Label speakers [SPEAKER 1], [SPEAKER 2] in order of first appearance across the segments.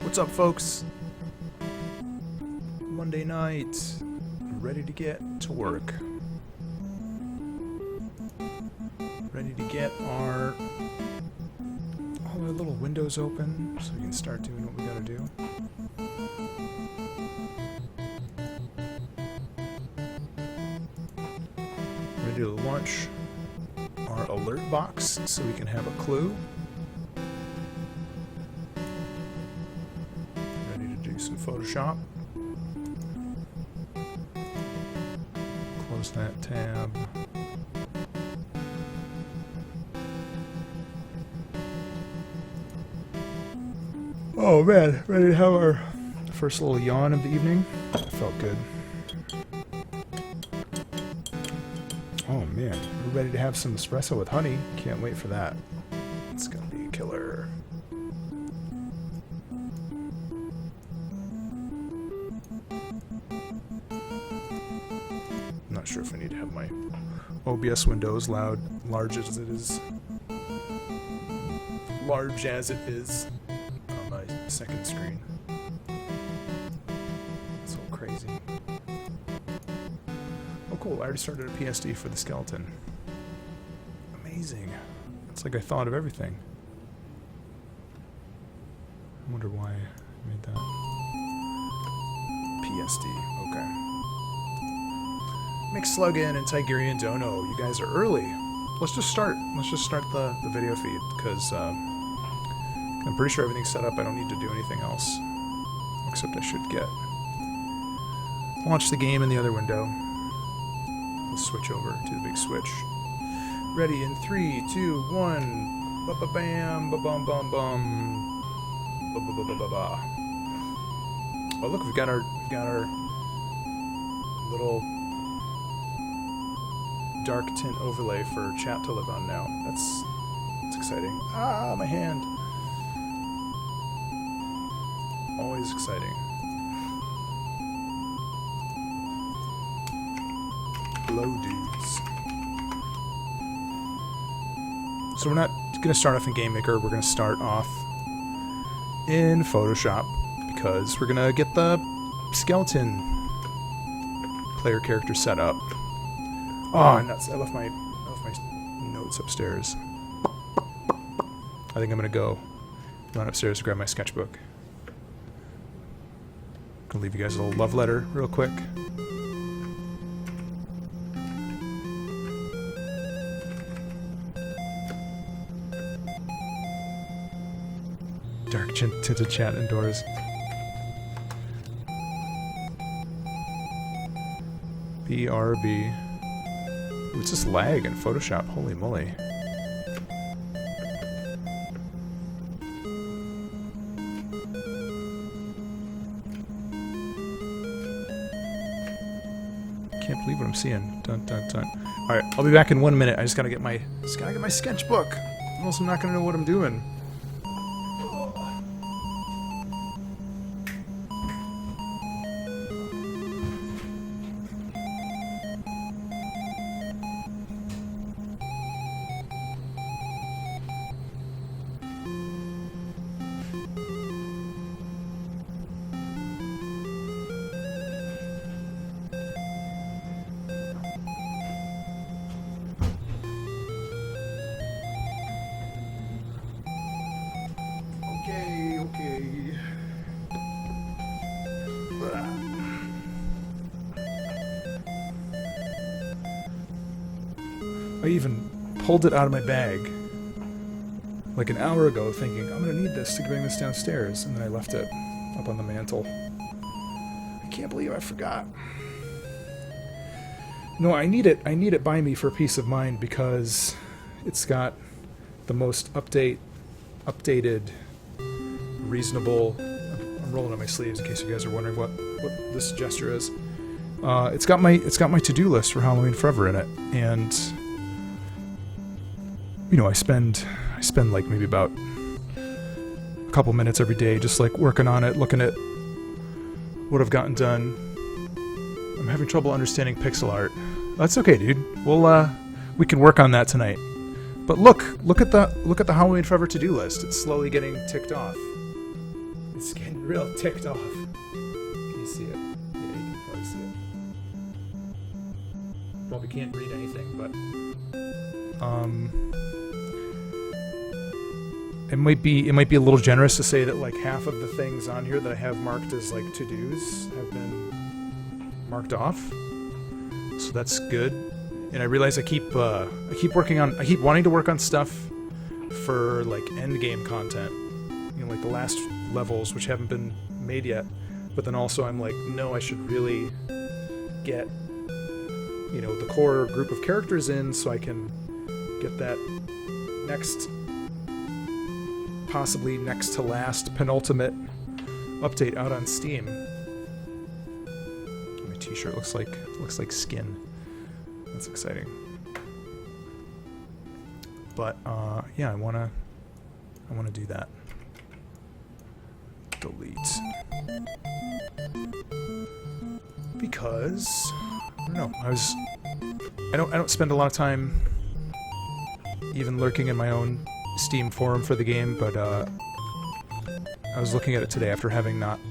[SPEAKER 1] What's up, folks? Monday night, ready to get to work. Ready to get all our little windows open so we can start doing what we gotta do. Ready to launch our alert box so we can have a clue. Ready to do some Photoshop. Close that tab. Oh man, ready to have our first little yawn of the evening. Felt good. Oh man, we're ready to have some espresso with honey. Can't wait for that. It's gonna be a killer. I'm not sure if I need to have my OBS windows large as it is on my second screen. It's all crazy. Oh cool, I already started a PSD for the skeleton. Amazing. It's like I thought of everything. I wonder why I made that. PSD, okay. McSluggin and Tigerian Dono, you guys are early. Let's just start the video feed, because I'm pretty sure everything's set up. I don't need to do anything else. Except I should launch the game in the other window. Let's switch over to the big switch. Ready in 3, 2, 1. Ba-ba-bam, ba-bum-bum-bum. Ba-ba-ba-ba-ba. Oh look, we've got our little dark tint overlay for chat to live on now. That's exciting. Ah, my hand. Always exciting. Hello, dudes. So we're not going to start off in Game Maker. We're going to start off in Photoshop because we're going to get the skeleton player character set up. Oh, nuts! I left my notes upstairs. I think I'm going to go run upstairs to grab my sketchbook. Gonna leave you guys a little love letter real quick. Dark tinted chat indoors. BRB. Ooh, it's just lag in Photoshop. Holy moly. Can't believe what I'm seeing. Dun dun dun. Alright, I'll be back in 1 minute. I just gotta get my sketchbook. Or else I'm not gonna know what I'm doing. Okay. I even pulled it out of my bag like an hour ago thinking, I'm gonna need this to bring this downstairs, and then I left it up on the mantle. I can't believe I forgot. No, I need it by me for peace of mind because it's got the most updated reasonable. I'm rolling on my sleeves in case you guys are wondering what this gesture is. It's got my to-do list for Halloween Forever in it, and you know I spend like maybe about a couple minutes every day just like working on it, looking at what I've gotten done. I'm having trouble understanding pixel art. That's okay, dude. We can work on that tonight. But look at the Halloween Forever to-do list. It's slowly getting ticked off. It's getting real ticked off. Can you see it? Yeah, you can probably see it. Probably can't read anything, but it might be a little generous to say that like half of the things on here that I have marked as like to-dos have been marked off. So that's good. And I realize I keep wanting to work on stuff for like end game content. You know, like the last levels which haven't been made yet. But then also I'm like, no, I should really get, you know, the core group of characters in so I can get that possibly next to last penultimate update out on Steam. My t-shirt looks like skin. That's exciting. But yeah, I wanna do that. Delete. Because I don't know, I don't spend a lot of time even lurking in my own Steam forum for the game, but I was looking at it today after having not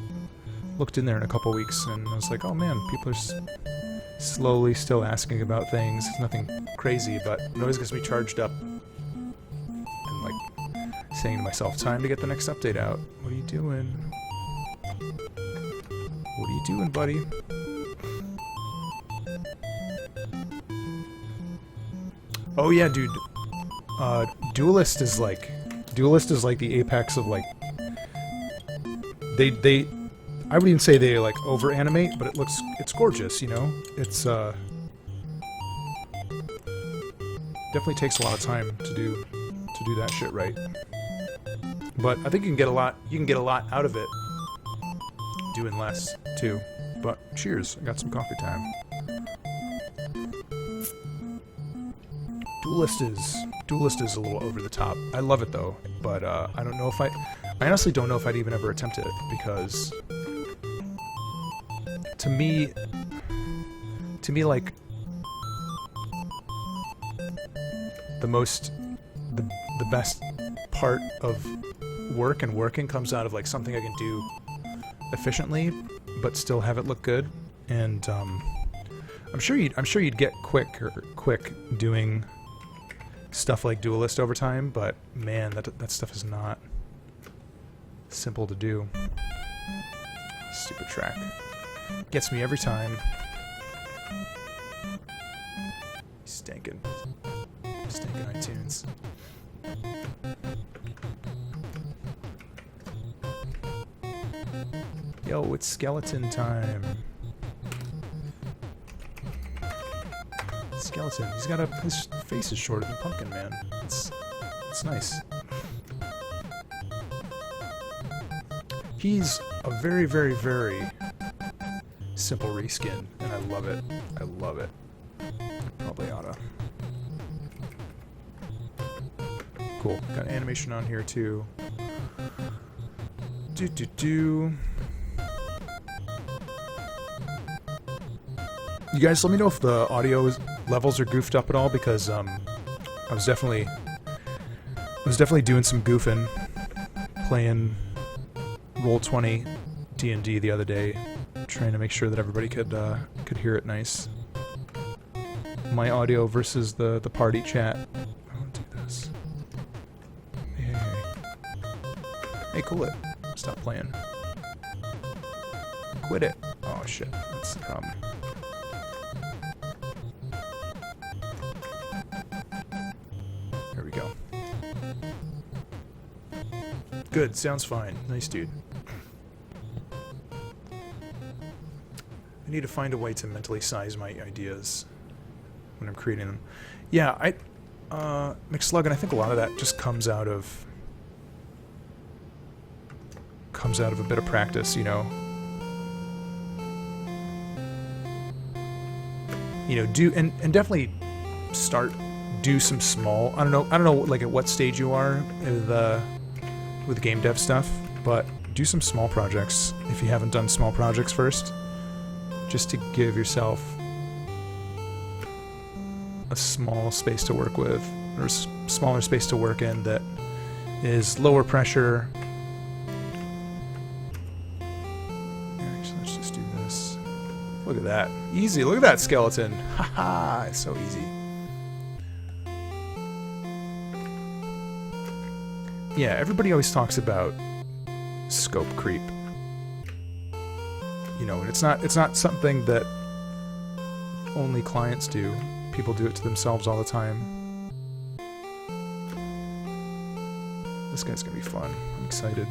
[SPEAKER 1] looked in there in a couple weeks, and I was like, oh man, people are slowly still asking about things. It's nothing crazy, but it always gets me charged up and like saying to myself, time to get the next update out. What are you doing? What are you doing, buddy? Oh yeah, dude. Duelist is like the apex of like they I would even say they like over animate, but it's gorgeous, you know? It's definitely takes a lot of time to do that shit right. But I think you can get a lot out of it doing less too. But cheers, I got some coffee time. Duelist is a little over the top. I love it though, but I honestly don't know if I'd even ever attempt it, because to me like the best part of working comes out of like something I can do efficiently but still have it look good. And I'm sure you'd get quick doing stuff like Duelist over time, but man, that stuff is not simple to do. Stupid track. Gets me every time. Stinking iTunes. Yo, it's skeleton time. Skeleton. His face is shorter than Pumpkin Man. It's nice. He's a very, very, very simple reskin, and I love it. I love it. Probably oughta. Cool. Got animation on here too. You guys let me know if the audio levels are goofed up at all, because I was definitely doing some goofing playing Roll20 D&D the other day, trying to make sure that everybody could hear it nice. My audio versus the party chat. I want to do this. Hey, cool it. Stop playing. Quit it. Oh shit, that's the problem. There we go. Good, sounds fine. Nice dude. I need to find a way to mentally size my ideas when I'm creating them. Yeah, McSluggan, I think a lot of that just comes out of a bit of practice, you know. You know, and definitely do some small. I don't know like at what stage you are with game dev stuff, but do some small projects if you haven't done small projects first, just to give yourself a small space to work with, or a smaller space to work in that is lower pressure Look at that. Easy. Look at that skeleton. Haha, it's so easy. Yeah, everybody always talks about scope creep. You know, and it's not something that only clients do. People do it to themselves all the time. This guy's gonna be fun. I'm excited.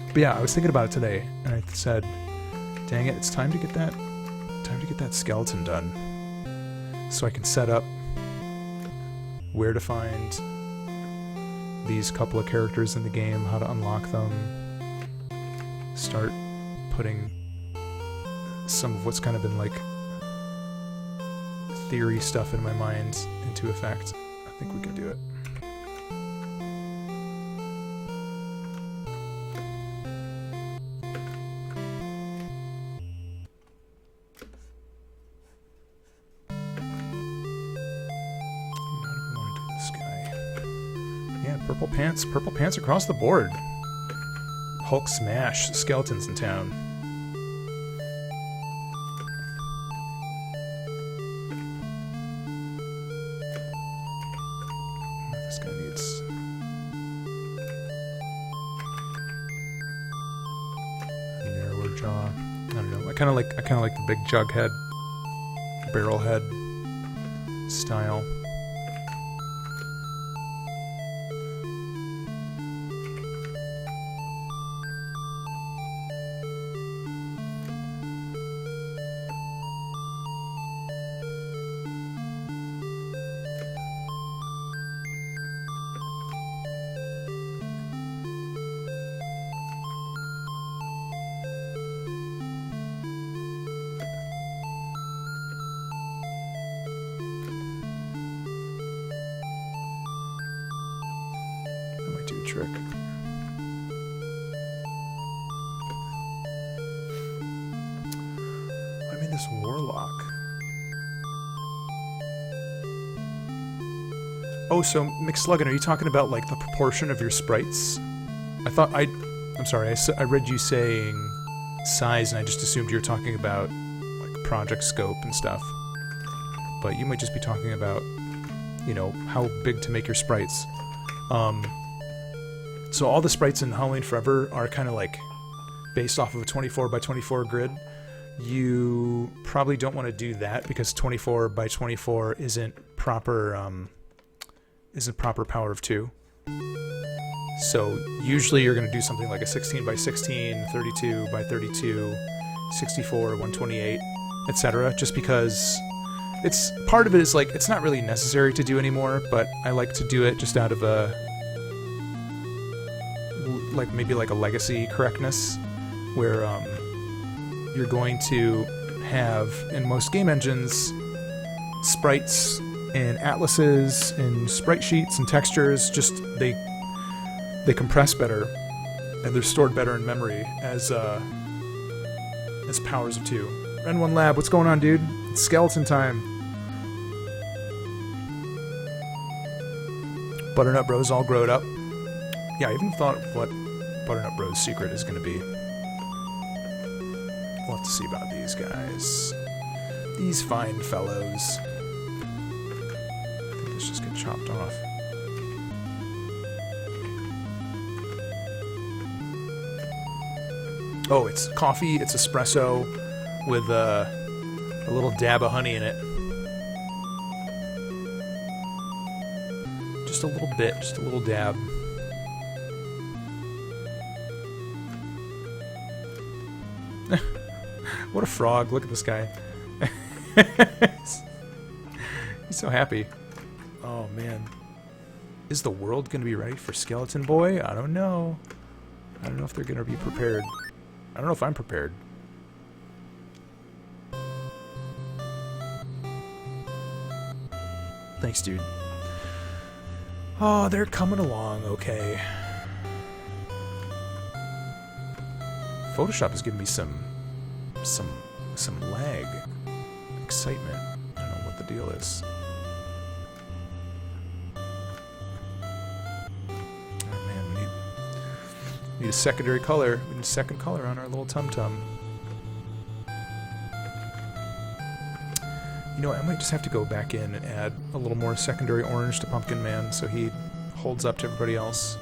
[SPEAKER 1] But yeah, I was thinking about it today, and I said, dang it, it's time to get that skeleton done. So I can set up where to find these couple of characters in the game, how to unlock them, start putting some of what's kind of been like theory stuff in my mind into effect. I think we can do it. Purple pants across the board. Hulk smash, skeletons in town. This guy needs... a narrower jaw. I don't know. I kind of like the big jug head, barrel head style. Trick. I mean, this warlock. Oh, so McSluggan, are you talking about like the proportion of your sprites? I'm sorry, I read you saying size, and I just assumed you were talking about like project scope and stuff. But you might just be talking about, you know, how big to make your sprites. So all the sprites in Halloween Forever are kind of like based off of a 24 by 24 grid. You probably don't want to do that because 24 by 24 isn't proper power of 2. So usually you're going to do something like a 16 by 16, 32 by 32, 64, 128, etc. Just because it's part of it is like it's not really necessary to do anymore, but I like to do it just out of a maybe like a legacy correctness, where you're going to have in most game engines sprites and atlases and sprite sheets and textures. Just they compress better and they're stored better in memory as powers of 2. Ren 1 Lab, what's going on, dude? It's skeleton time. Butternut Bro's all growed up. Yeah, I even thought what Butternut Bro's secret is going to be. We'll have to see about these guys. These fine fellows. I think let's just get chopped off. Oh, it's coffee, it's espresso with a little dab of honey in it. Just a little bit, just a little dab. What a frog. Look at this guy. He's so happy. Oh, man. Is the world going to be ready for Skeleton Boy? I don't know. I don't know if they're going to be prepared. I don't know if I'm prepared. Thanks, dude. Oh, they're coming along okay. Photoshop is giving me some lag. Excitement. I don't know what the deal is. Oh man, we need a secondary color. We need a second color on our little tum-tum. You know, I might just have to go back in and add a little more secondary orange to Pumpkin Man so he holds up to everybody else.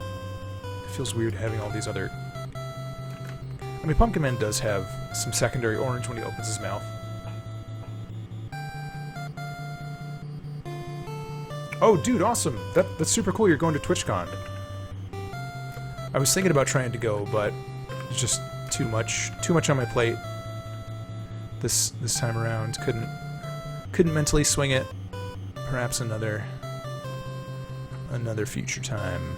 [SPEAKER 1] It feels weird having all these other... I mean, Pumpkin Man does have some secondary orange when he opens his mouth. Oh, dude, awesome! That's super cool. You're going to TwitchCon. I was thinking about trying to go, but it's just too much on my plate. This time around, couldn't mentally swing it. Perhaps another future time.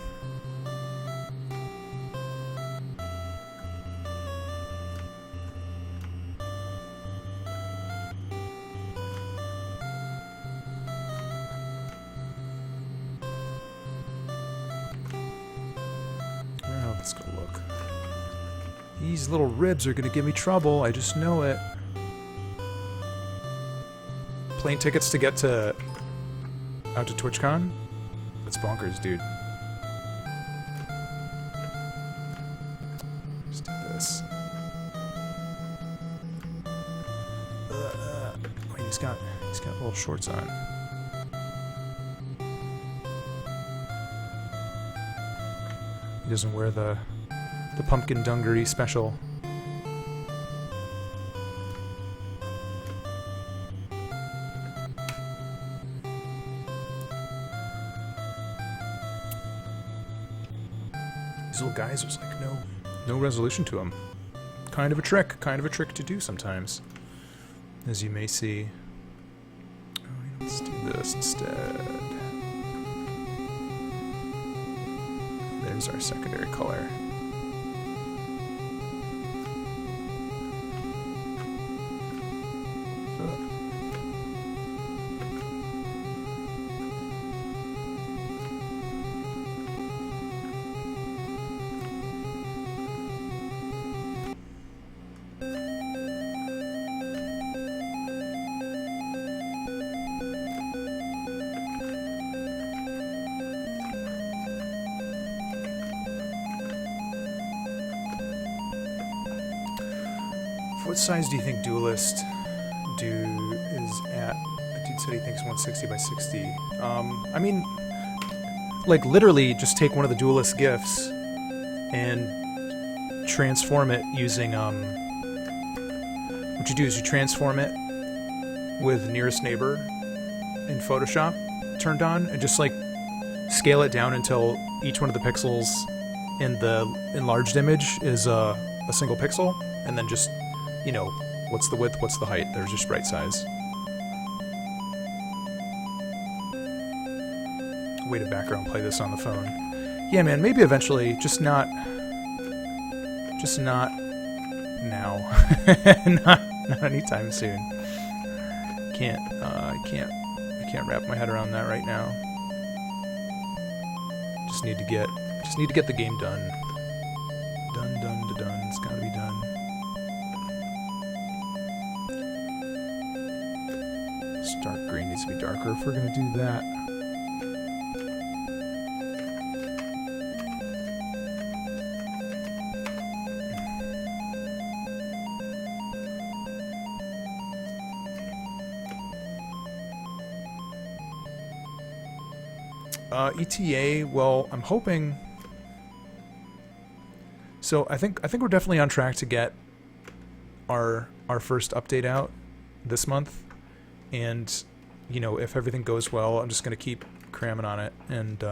[SPEAKER 1] Let's go look. These little ribs are gonna give me trouble. I just know it. Plane tickets to get out to TwitchCon? That's bonkers, dude. Let's do this. Wait, he's got little shorts on. He doesn't wear the pumpkin dungaree special. These little guys, there's like no resolution to them. Kind of a trick to do sometimes, as you may see. Oh, let's do this instead. There's our secondary color. What size do you think Duelist is at? A dude said he thinks 160 by 60. I mean, like literally just take one of the Duelist GIFs and transform it using, what you do is you transform it with nearest neighbor in Photoshop turned on and just like scale it down until each one of the pixels in the enlarged image is a single pixel, and then just, you know, what's the width, what's the height. There's your sprite size. Way to background play this on the phone. Yeah, man, maybe eventually, just not now. not anytime soon. I can't wrap my head around that right now. Just need to get the game done. Done. It's gotta be done. Dark green needs to be darker if we're going to do that. ETA, well, I'm hoping... So I think we're definitely on track to get our first update out this month. And, you know, if everything goes well, I'm just going to keep cramming on it and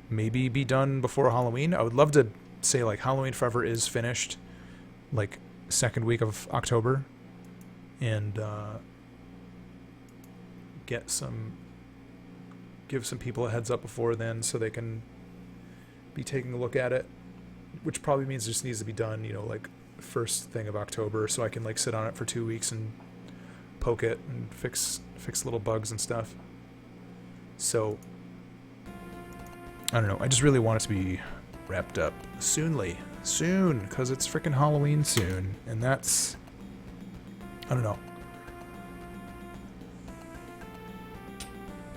[SPEAKER 1] maybe be done before Halloween. I would love to say, like, Halloween Forever is finished, like, second week of October. And give some people a heads up before then so they can be taking a look at it. Which probably means it just needs to be done, you know, like, first thing of October so I can, like, sit on it for 2 weeks and poke it and fix little bugs and stuff. So I don't know, I just really want it to be wrapped up soon, because it's freaking Halloween soon, and that's, I don't know,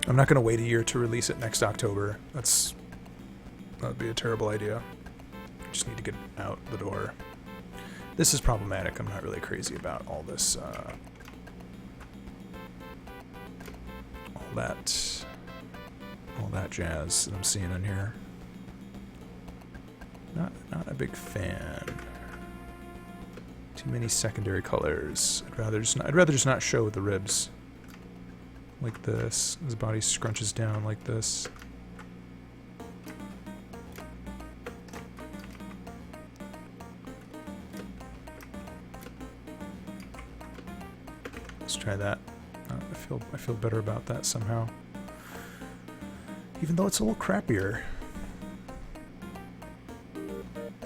[SPEAKER 1] I'm not gonna wait a year to release it next October. That would be a terrible idea. I just need to get out the door. This is problematic. I'm not really crazy about all this that jazz that I'm seeing on here. Not a big fan. Too many secondary colors. I'd rather just not show the ribs like this. His body scrunches down like this. Let's try that. I feel better about that somehow. Even though it's a little crappier.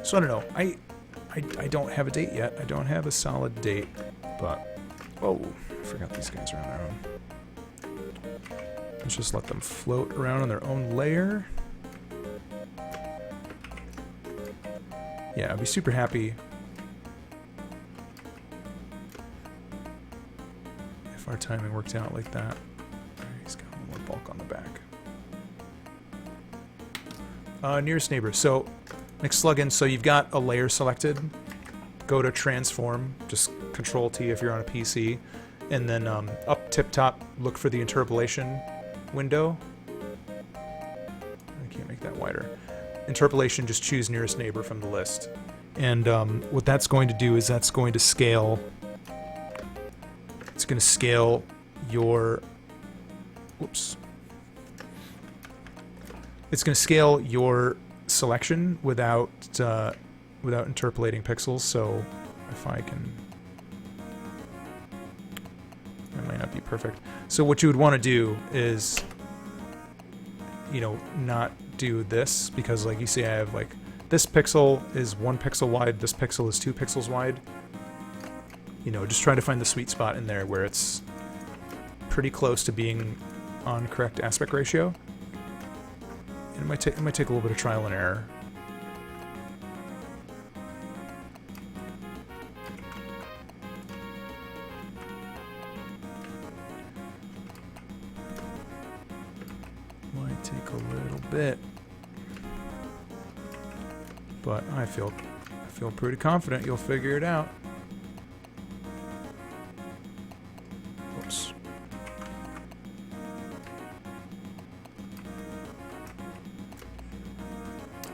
[SPEAKER 1] So I don't know. I don't have a date yet. I don't have a solid date, but oh, I forgot these guys are on their own. Let's just let them float around on their own layer. Yeah, I'd be super happy if our timing worked out like that. He's got a little more bulk on the back. Nearest neighbor. So next plugin, so you've got a layer selected. Go to transform, just Control T if you're on a PC, and then up tip top, look for the interpolation window. I can't make that wider. Interpolation, just choose nearest neighbor from the list. And what that's going to do is that's going to scale. It's going to scale your. Whoops. It's going to scale your selection without interpolating pixels. So if I can, that might not be perfect. So what you would want to do is, you know, not do this, because like you see, I have like this pixel is 1 pixel wide, this pixel is 2 pixels wide. You know, just try to find the sweet spot in there where it's pretty close to being on correct aspect ratio. It might take a little bit of trial and error. Might take a little bit, but I feel pretty confident you'll figure it out. Oops.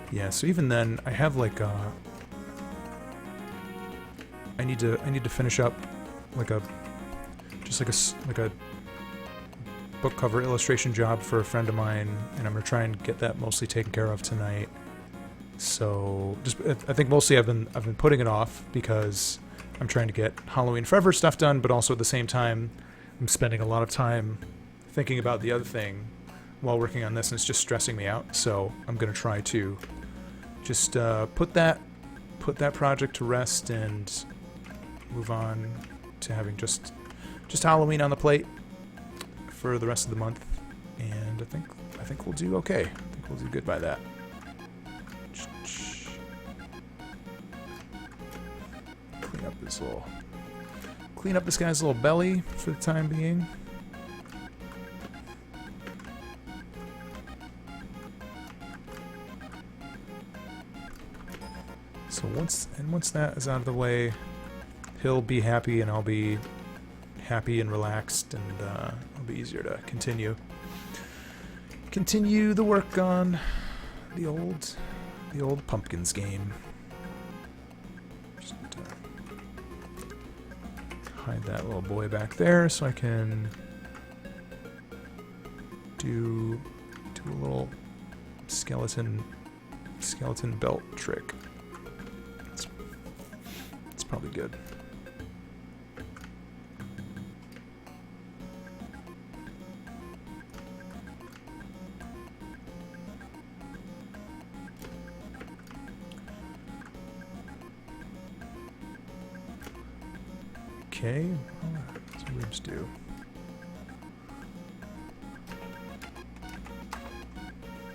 [SPEAKER 1] Yeah, so even then, I have like I need to finish up like a book cover illustration job for a friend of mine, and I'm gonna try and get that mostly taken care of tonight. So I think mostly I've been putting it off because I'm trying to get Halloween Forever stuff done, but also at the same time I'm spending a lot of time thinking about the other thing while working on this, and it's just stressing me out. So I'm gonna try to just put that project to rest and move on to having just Halloween on the plate for the rest of the month, and I think we'll do okay. I think we'll do good by that. Clean up this guy's little belly for the time being. So once that is out of the way, he'll be happy and I'll be happy and relaxed, and it'll be easier to continue the work on the old Pumpkins game. Just hide that little boy back there so I can do a little skeleton belt trick. It's probably good. Okay, what's the ribs do?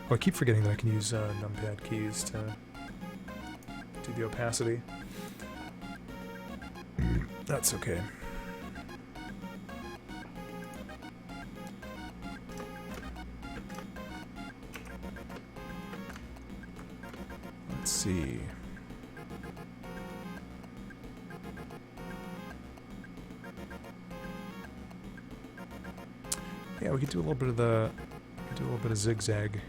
[SPEAKER 1] Oh, I keep forgetting that I can use numpad keys to do the opacity. That's okay. Let's see. Yeah, we could do a little bit of the, zigzag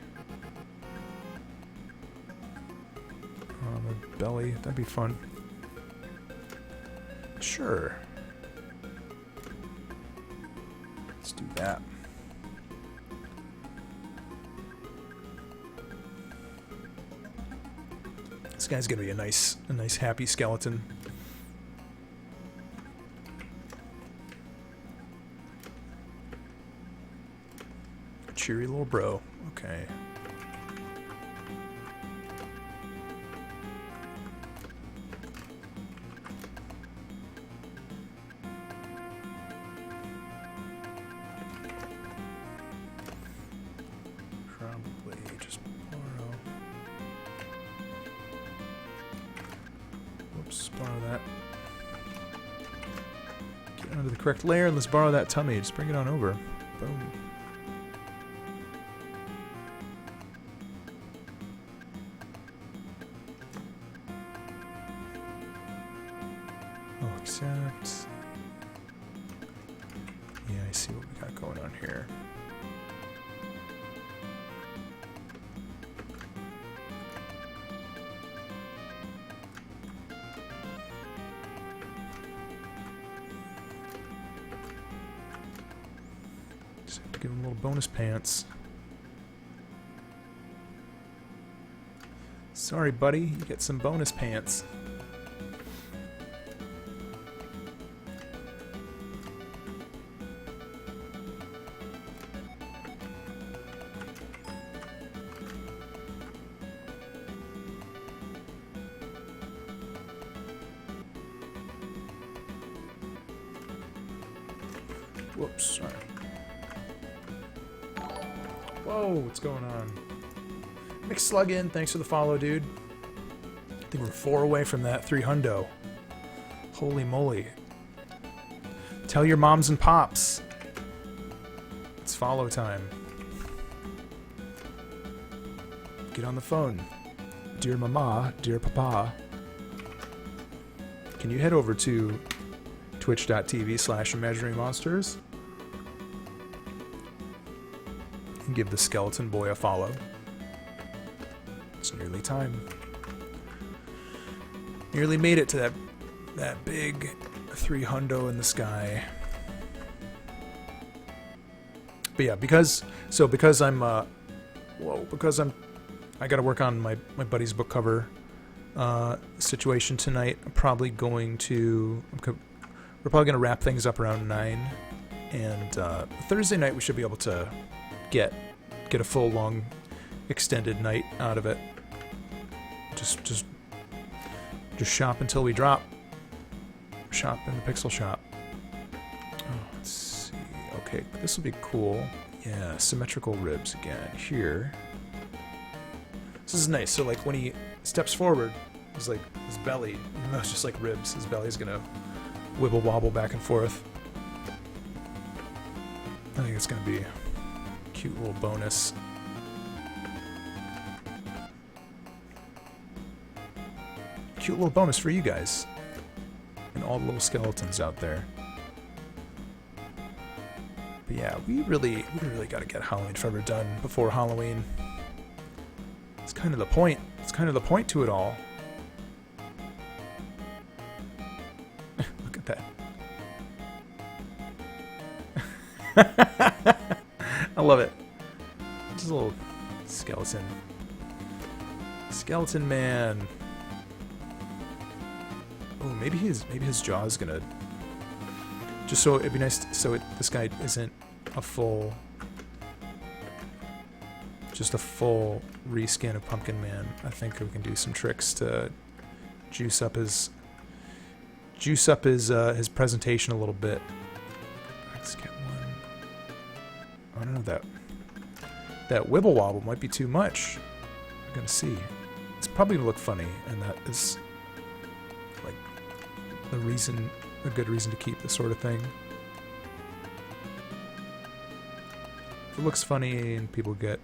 [SPEAKER 1] on the belly. That'd be fun. Sure. Let's do that. This guy's gonna be a nice happy skeleton. Cheery little bro. Okay. Probably just borrow. Whoops, borrow that. Get onto the correct layer and let's borrow that tummy. Just bring it on over. Boom. I'll accept. Yeah, I see what we got going on here. Just have to give him little bonus pants. Sorry, buddy, you get some bonus pants. Whoops, sorry. Whoa, what's going on? McSluggin, thanks for the follow, dude. I think we're 4 away from that 300. Holy moly. Tell your moms and pops. It's follow time. Get on the phone. Dear mama, dear papa. Can you head over to twitch.tv/imaginary-monsters and give the skeleton boy a follow. It's nearly time. Nearly made it to that big 300 in the sky. But yeah, because I'm I gotta work on my buddy's book cover situation tonight. I'm probably going to we're probably going to wrap things up around 9, and Thursday night we should be able to get a full long extended night out of it. Just shop until we drop. Shop in the pixel shop. Oh, let's see. Okay, this will be cool. Yeah, symmetrical ribs again here. This is nice. So like when he steps forward, he's like his belly. Even though it's just like ribs, his belly's gonna wibble wobble back and forth. I think it's gonna be a cute little bonus. Cute little bonus for you guys and all the little skeletons out there. But yeah, we really gotta get Halloween Forever done before Halloween. It's kind of the point. It's kind of the point to it all. Look at that. I love it. Just a little skeleton. Skeleton man. Oh, maybe his jaw is gonna. Just so it'd be nice. This guy isn't a full. Just a full reskin of Pumpkin Man. I think we can do some tricks to juice up his presentation a little bit. Let's get one. I don't know, that wibble wobble might be too much. I'm gonna see. It's probably gonna look funny, and that is like a good reason to keep this sort of thing. If it looks funny and people get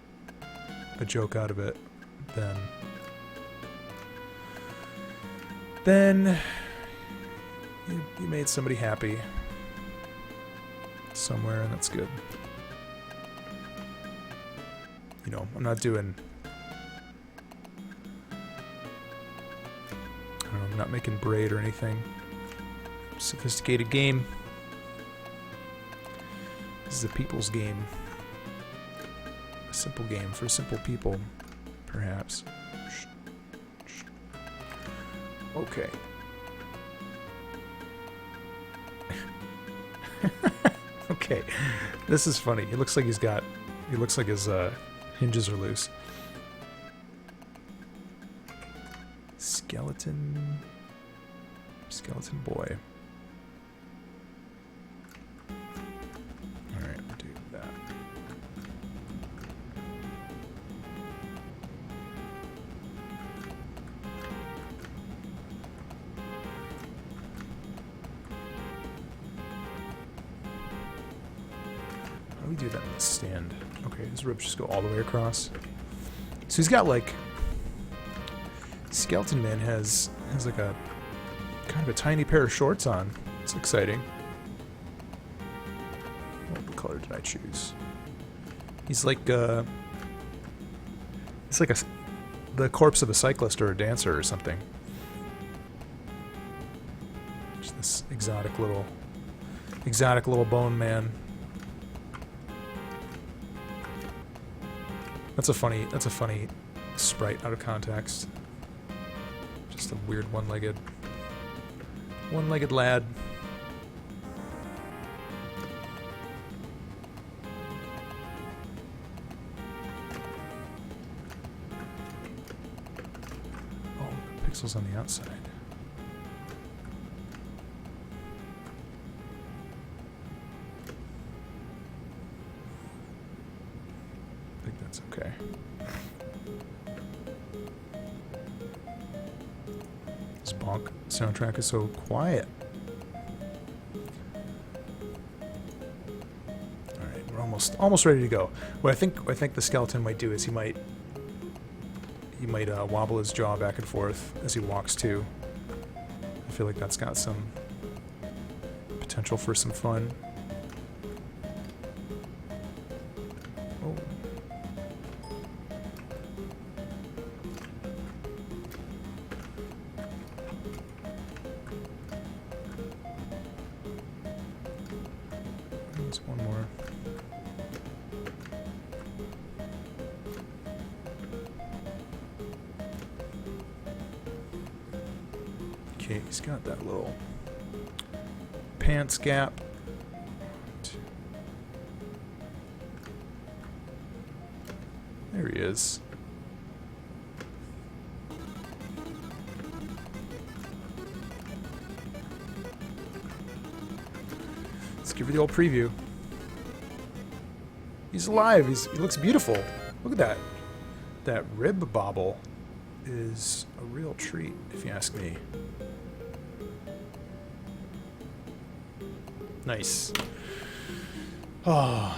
[SPEAKER 1] a joke out of it, then you made somebody happy somewhere, and that's good. You know, I'm not doing... I don't know, I'm not making braid or anything. Sophisticated game. This is a people's game. A simple game for simple people, perhaps. Okay. Okay. This is funny. It looks like he's got... He looks like his hinges are loose. Skeleton boy. Alright, we'll do that. How do we do that in the stand? Okay, his ribs just go all the way across. So he's got like... Skeleton Man has like a kind of a tiny pair of shorts on. It's exciting. What color did I choose? He's like the corpse of a cyclist or a dancer or something. Just this exotic little bone man. That's a funny sprite out of context. Just a weird one-legged lad. Oh, pixels on the outside. I think that's okay. This bonk soundtrack is so quiet. Alright, we're almost ready to go. What I think the skeleton might do is he might wobble his jaw back and forth as he walks too. I feel like that's got some potential for some fun. Oh. There's one more. Okay, he's got that little pants gap. There he is. Let's give you the old preview. He's alive. He looks beautiful. Look at that. That rib bobble is a real treat, if you ask me. Nice. Oh.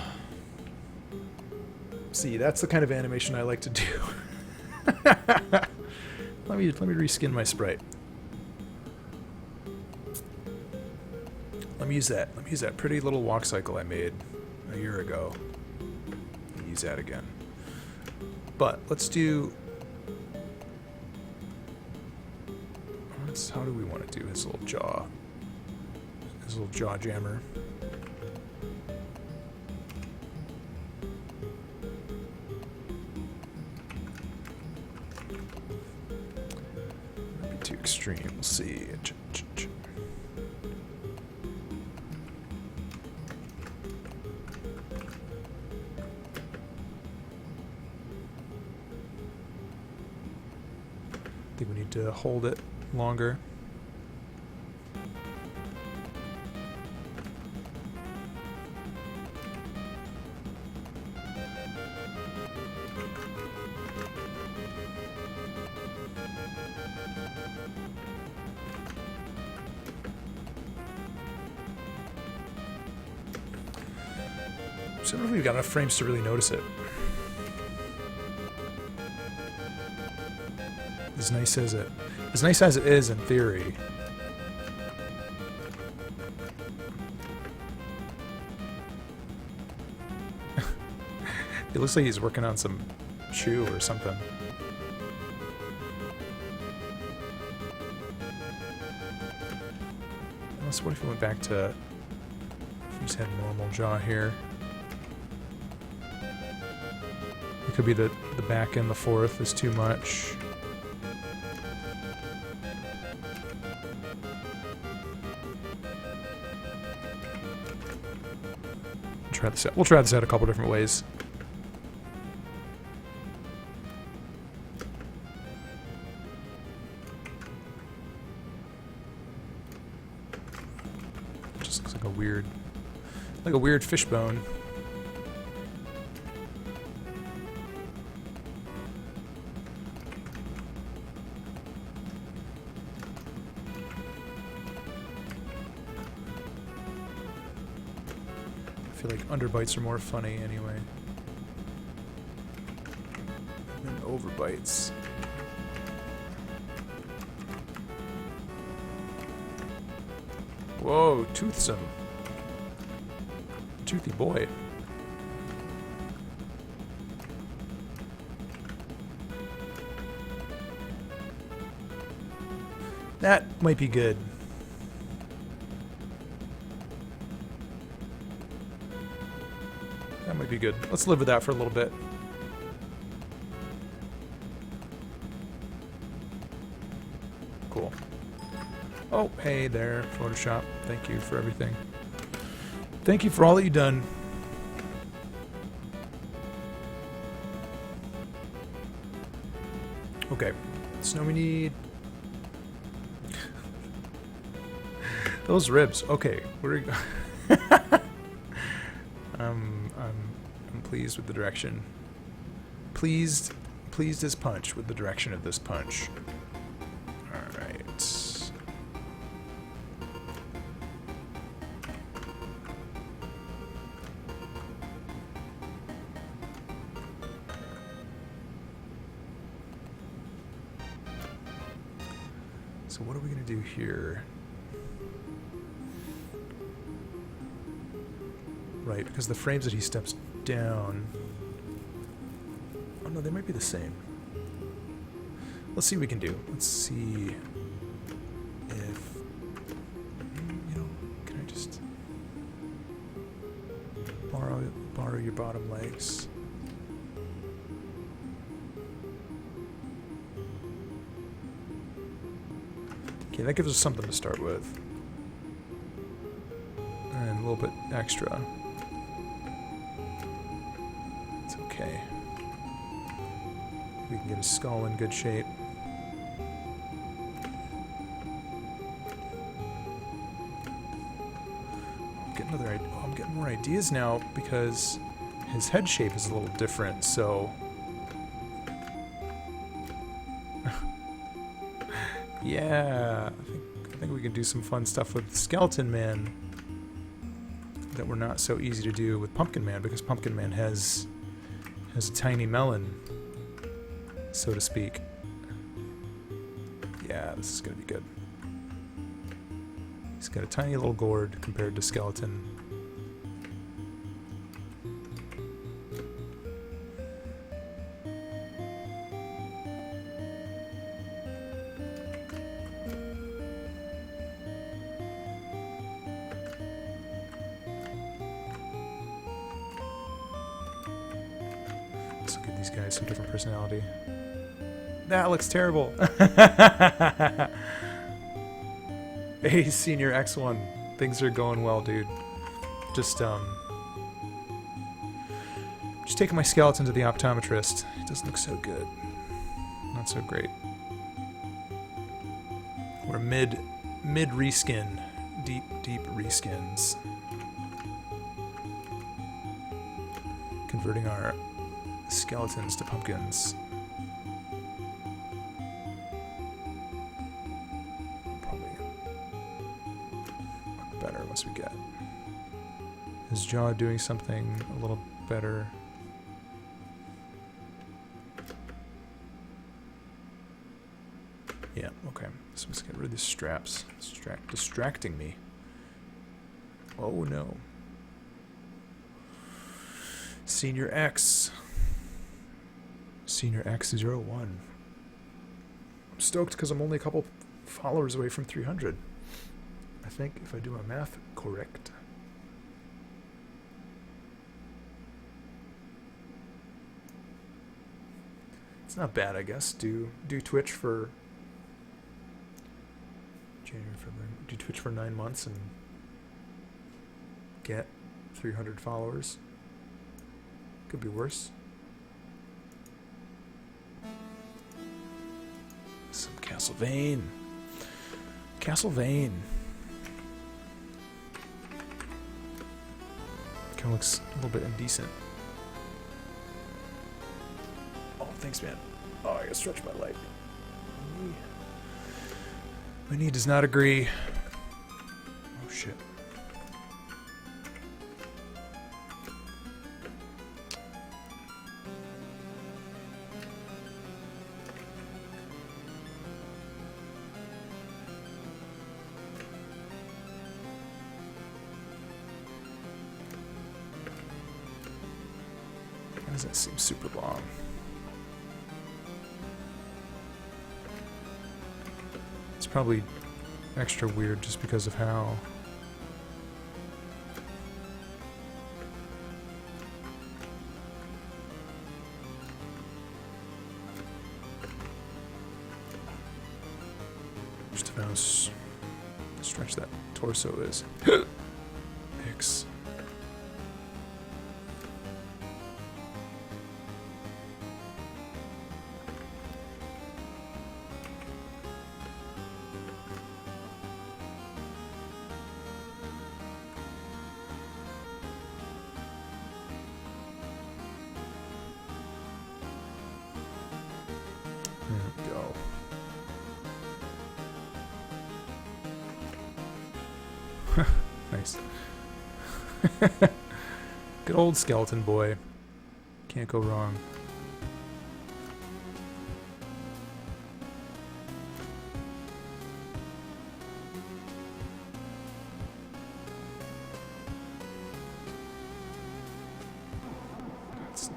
[SPEAKER 1] See, that's the kind of animation I like to do. Let me reskin my sprite. Let me use that. Let me use that pretty little walk cycle I made a year ago. Use that again. But let's do... how do we want to do his little jaw? His little jaw jammer. Might be too extreme. We'll see. I think we need to hold it longer. So I don't know if we've got enough frames to really notice it. As nice as it is in theory. It looks like he's working on some shoe or something. Unless, what if we went back to... If we just had normal jaw here. It could be the back and the fourth is too much. Try this out. We'll try this out a couple different ways. Just looks like a weird fishbone. I feel like underbites are more funny anyway than overbites. Whoa, toothsome. Toothy boy. That might be good. That might be good. Let's live with that for a little bit. Cool. Oh, hey there, Photoshop. Thank you for everything. Thank you for all that you've done. Okay. So now we need... those ribs. Okay. We're... I'm pleased with the direction. Pleased as punch with the direction of this punch. Alright. So what are we going to do here? Right, because the frames that he steps down... Oh no, they might be the same. Let's see what we can do. Let's see if... You know, can I just... borrow your bottom legs? Okay, that gives us something to start with. And a little bit extra. It's okay. We can get his skull in good shape. I'm getting more ideas now because his head shape is a little different, so... Yeah, I think we can do some fun stuff with Skeleton Man that were not so easy to do with Pumpkin Man, because Pumpkin Man has a tiny melon, so to speak. Yeah, this is gonna be good. He's got a tiny little gourd compared to Skeleton. Let's give these guys some different personality. That looks terrible. Hey, Senior X1. Things are going well, dude. Just taking my skeleton to the optometrist. It doesn't look so good. Not so great. We're mid reskin. Deep reskins. Converting our skeletons to pumpkins. Probably look better once we get his jaw doing something a little better. Yeah, okay. So let's get rid of these straps. Distracting me. Oh no. Senior X. Senior X01. I'm stoked because I'm only a couple followers away from 300. I think if I do my math correct. It's not bad, I guess. Do Twitch for January, February. Do Twitch for 9 months and get 300 followers. Could be worse. Some Castlevania. Castlevania. Kind of looks a little bit indecent. Oh, thanks, man. Oh, I gotta stretch my leg. My knee does not agree. Oh, shit. Why does that seem super long? It's probably extra weird just because of how just how stretch that torso is. Hicks. Nice. Good old skeleton boy. Can't go wrong.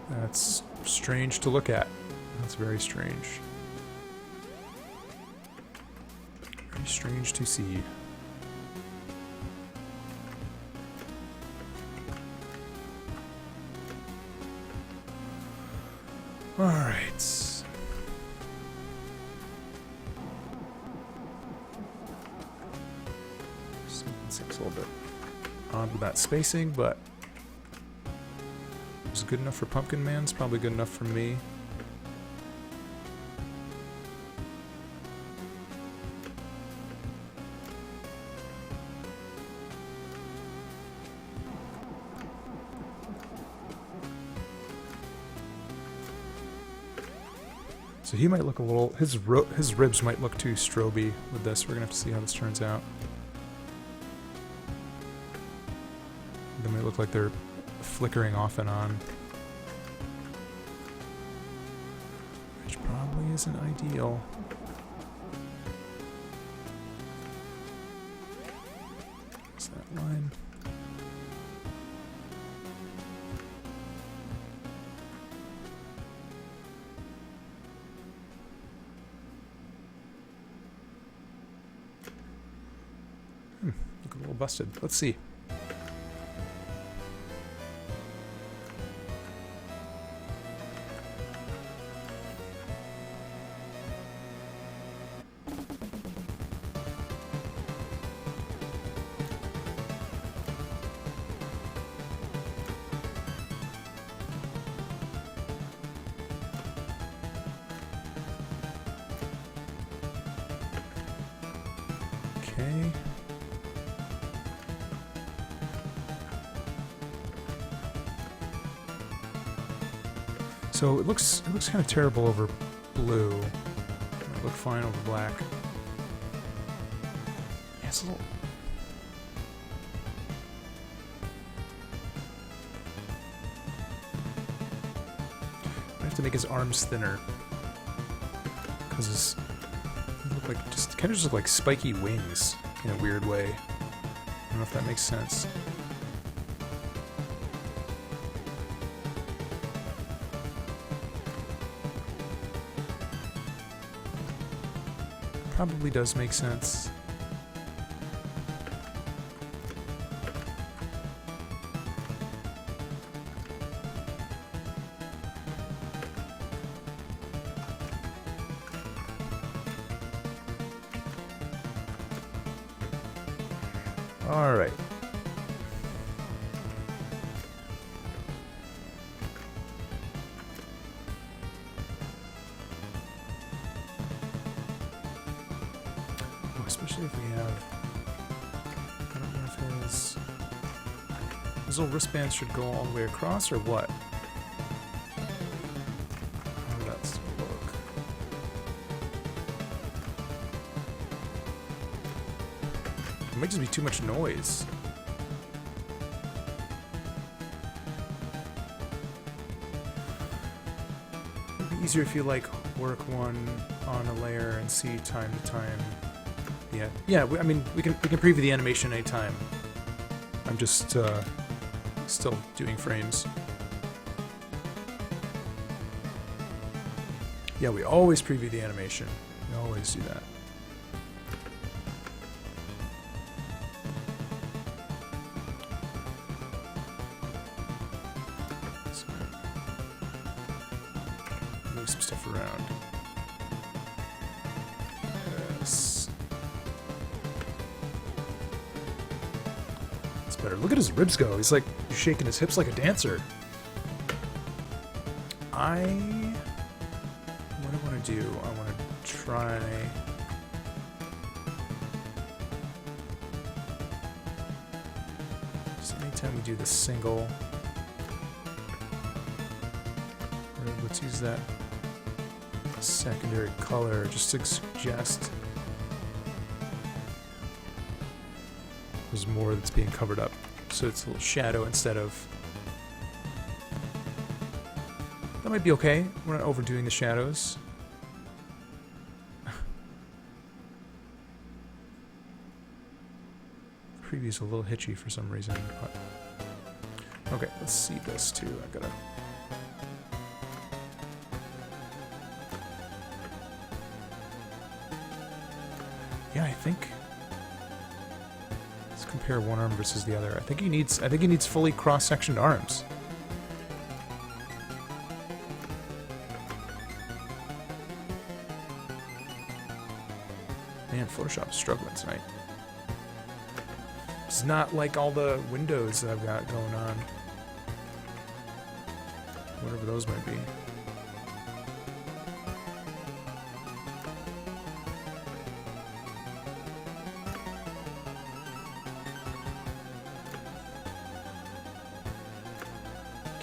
[SPEAKER 1] That's strange to look at. That's very strange. Very strange to see. All right. Seems a little bit odd with that spacing, but it's good enough for Pumpkin Man. It's probably good enough for me. So he might look a little... His ribs might look too stroby with this. We're going to have to see how this turns out. They might look like they're flickering off and on. Which probably isn't ideal. What's that line? Look a little busted. Let's see. Okay. So it looks kind of terrible over blue. It look fine over black. Yeah, it's a little. I have to make his arms thinner because they look like kind of just look like spiky wings in a weird way. I don't know if that makes sense. Probably does make sense. All right. Especially if we have, I don't know if his little wristbands should go all the way across or what? How would that look? It might just be too much noise. It'd be easier if you like work one on a layer and see time to time. Yeah. I mean, we can preview the animation anytime. I'm just still doing frames. Yeah, we always preview the animation. We always do that. So, move some stuff around. Yes. Better. Look at his ribs go. He's like shaking his hips like a dancer. What I want to do, I want to try. Just anytime we do the single, let's use that secondary color just to suggest there's more that's being covered up. So it's a little shadow instead of... That might be okay. We're not overdoing the shadows. Preview's a little hitchy for some reason. But... Okay, let's see this too. I gotta... Yeah, I think... compare one arm versus the other. I think he needs fully cross-sectioned arms. Man, Photoshop's struggling tonight. It's not like all the windows that I've got going on. Whatever those might be.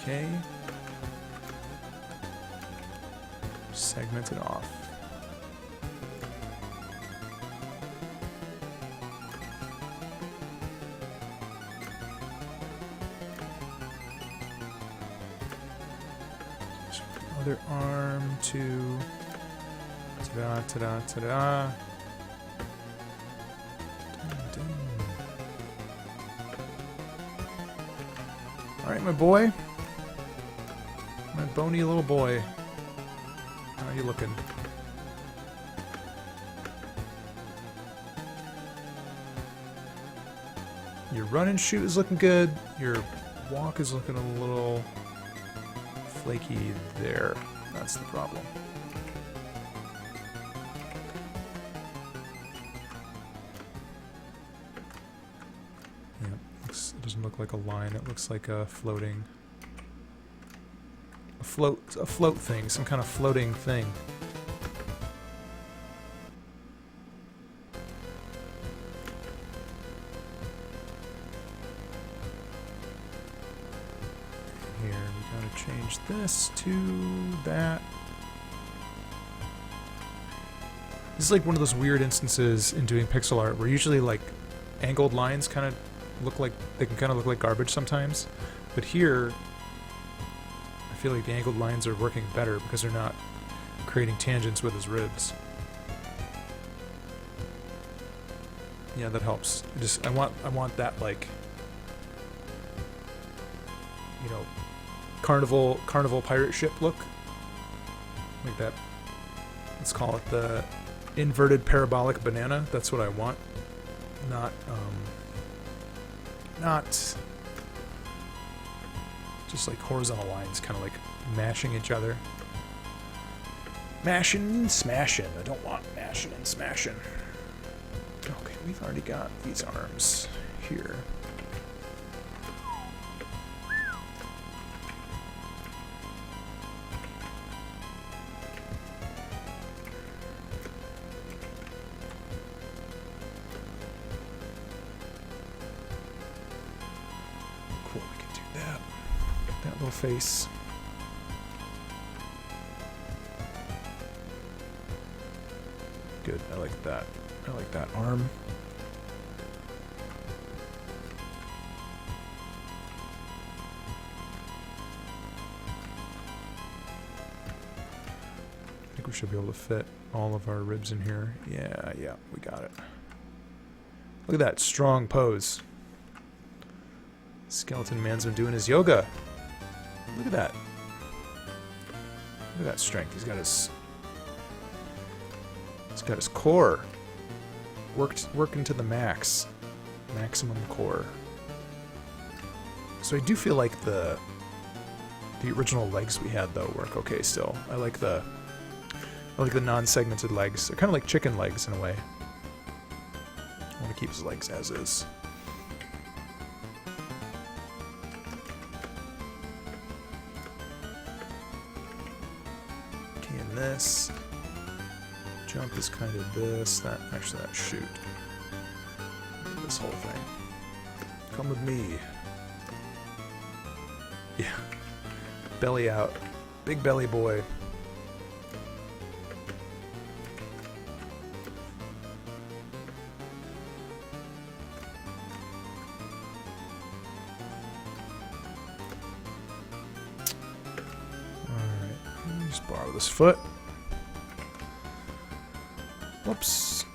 [SPEAKER 1] Okay. Segment it off. Other arm to ta-da, ta-da, ta-da. Alright, my boy. My bony little boy. How are you looking? Your run and shoot is looking good. Your walk is looking a little flaky there. That's the problem. Yeah, it doesn't look like a line. It looks like a floating... A float thing. Some kind of floating thing. Change this to that. This is like one of those weird instances in doing pixel art where usually like angled lines kind of look like, they can kind of look like garbage sometimes, but here I feel like the angled lines are working better because they're not creating tangents with his ribs. Yeah, that helps. I want that, like, you know, carnival pirate ship look, like that. Let's call it the inverted parabolic banana. That's what I want. Not just like horizontal lines, kind of like mashing each other. Mashing and smashing. I don't want mashing and smashing. Okay, we've already got these arms here. Cool, we can do that. That little face. Good, I like that. I like that arm. I think we should be able to fit all of our ribs in here. Yeah, we got it. Look at that strong pose. Skeleton man's been doing his yoga. Look at that. Look at that strength. He's got his core working to the max. Maximum core. So I do feel like the original legs we had though work okay still. I like the non-segmented legs. They're kind of like chicken legs in a way. I want to keep his legs as is. Okay, and this jump is kind of this. That shoot. This whole thing. Come with me. Yeah. Belly out. Big belly boy. Borrow this foot. Whoops.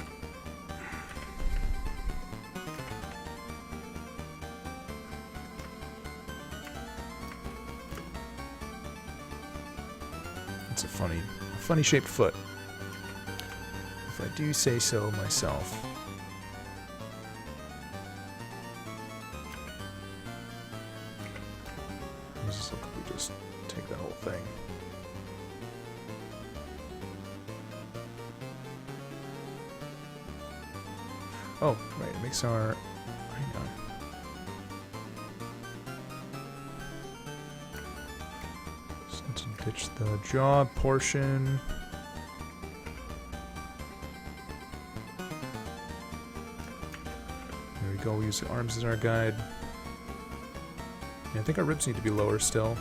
[SPEAKER 1] It's a funny shaped foot. If I do say so myself. How does this look if we just take that whole thing? Oh, right, it makes our... Hang on. Just need to ditch the jaw portion. There we go, we use the arms as our guide. Yeah, I think our ribs need to be lower still.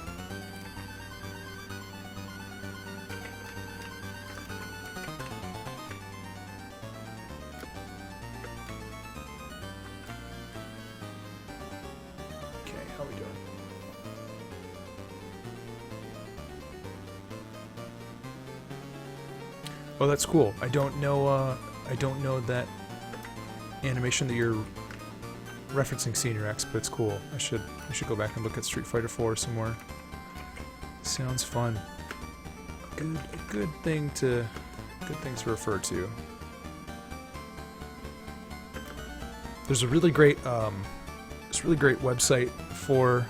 [SPEAKER 1] Oh, that's cool. I don't know that animation that you're referencing, Senior X, but it's cool. I should go back and look at Street Fighter 4 some more. Sounds fun. Good thing to refer to. There's a really great website for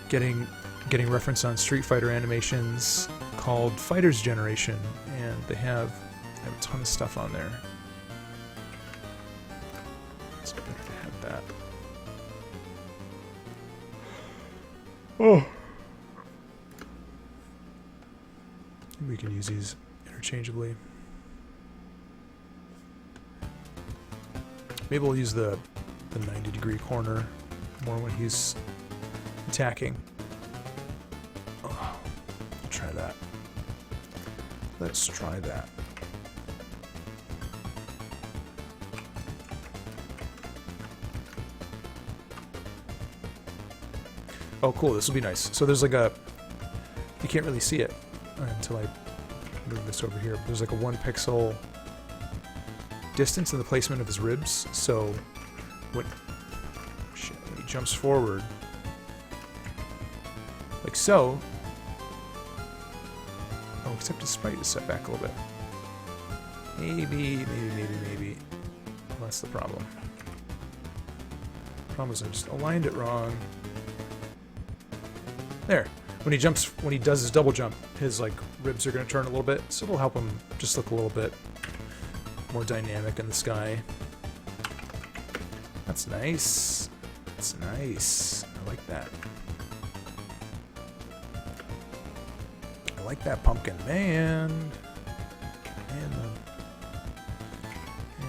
[SPEAKER 1] getting reference on Street Fighter animations called Fighter's Generation, and they have a ton of stuff on there. It's better to have that. Oh, we can use these interchangeably. Maybe we'll use the 90-degree corner more when he's attacking. Oh, I'll try that. Let's try that. Oh, cool. This will be nice. So there's like a... You can't really see it until I move this over here. But there's like a 1 pixel distance in the placement of his ribs. So when he jumps forward, like so... Oh, except his sprite is set back a little bit. Maybe. Well, that's the problem. Problem is I just aligned it wrong. There. When he does his double jump, his like ribs are going to turn a little bit, so it'll help him just look a little bit more dynamic in the sky. That's nice. That's nice. I like that. I like that pumpkin man. And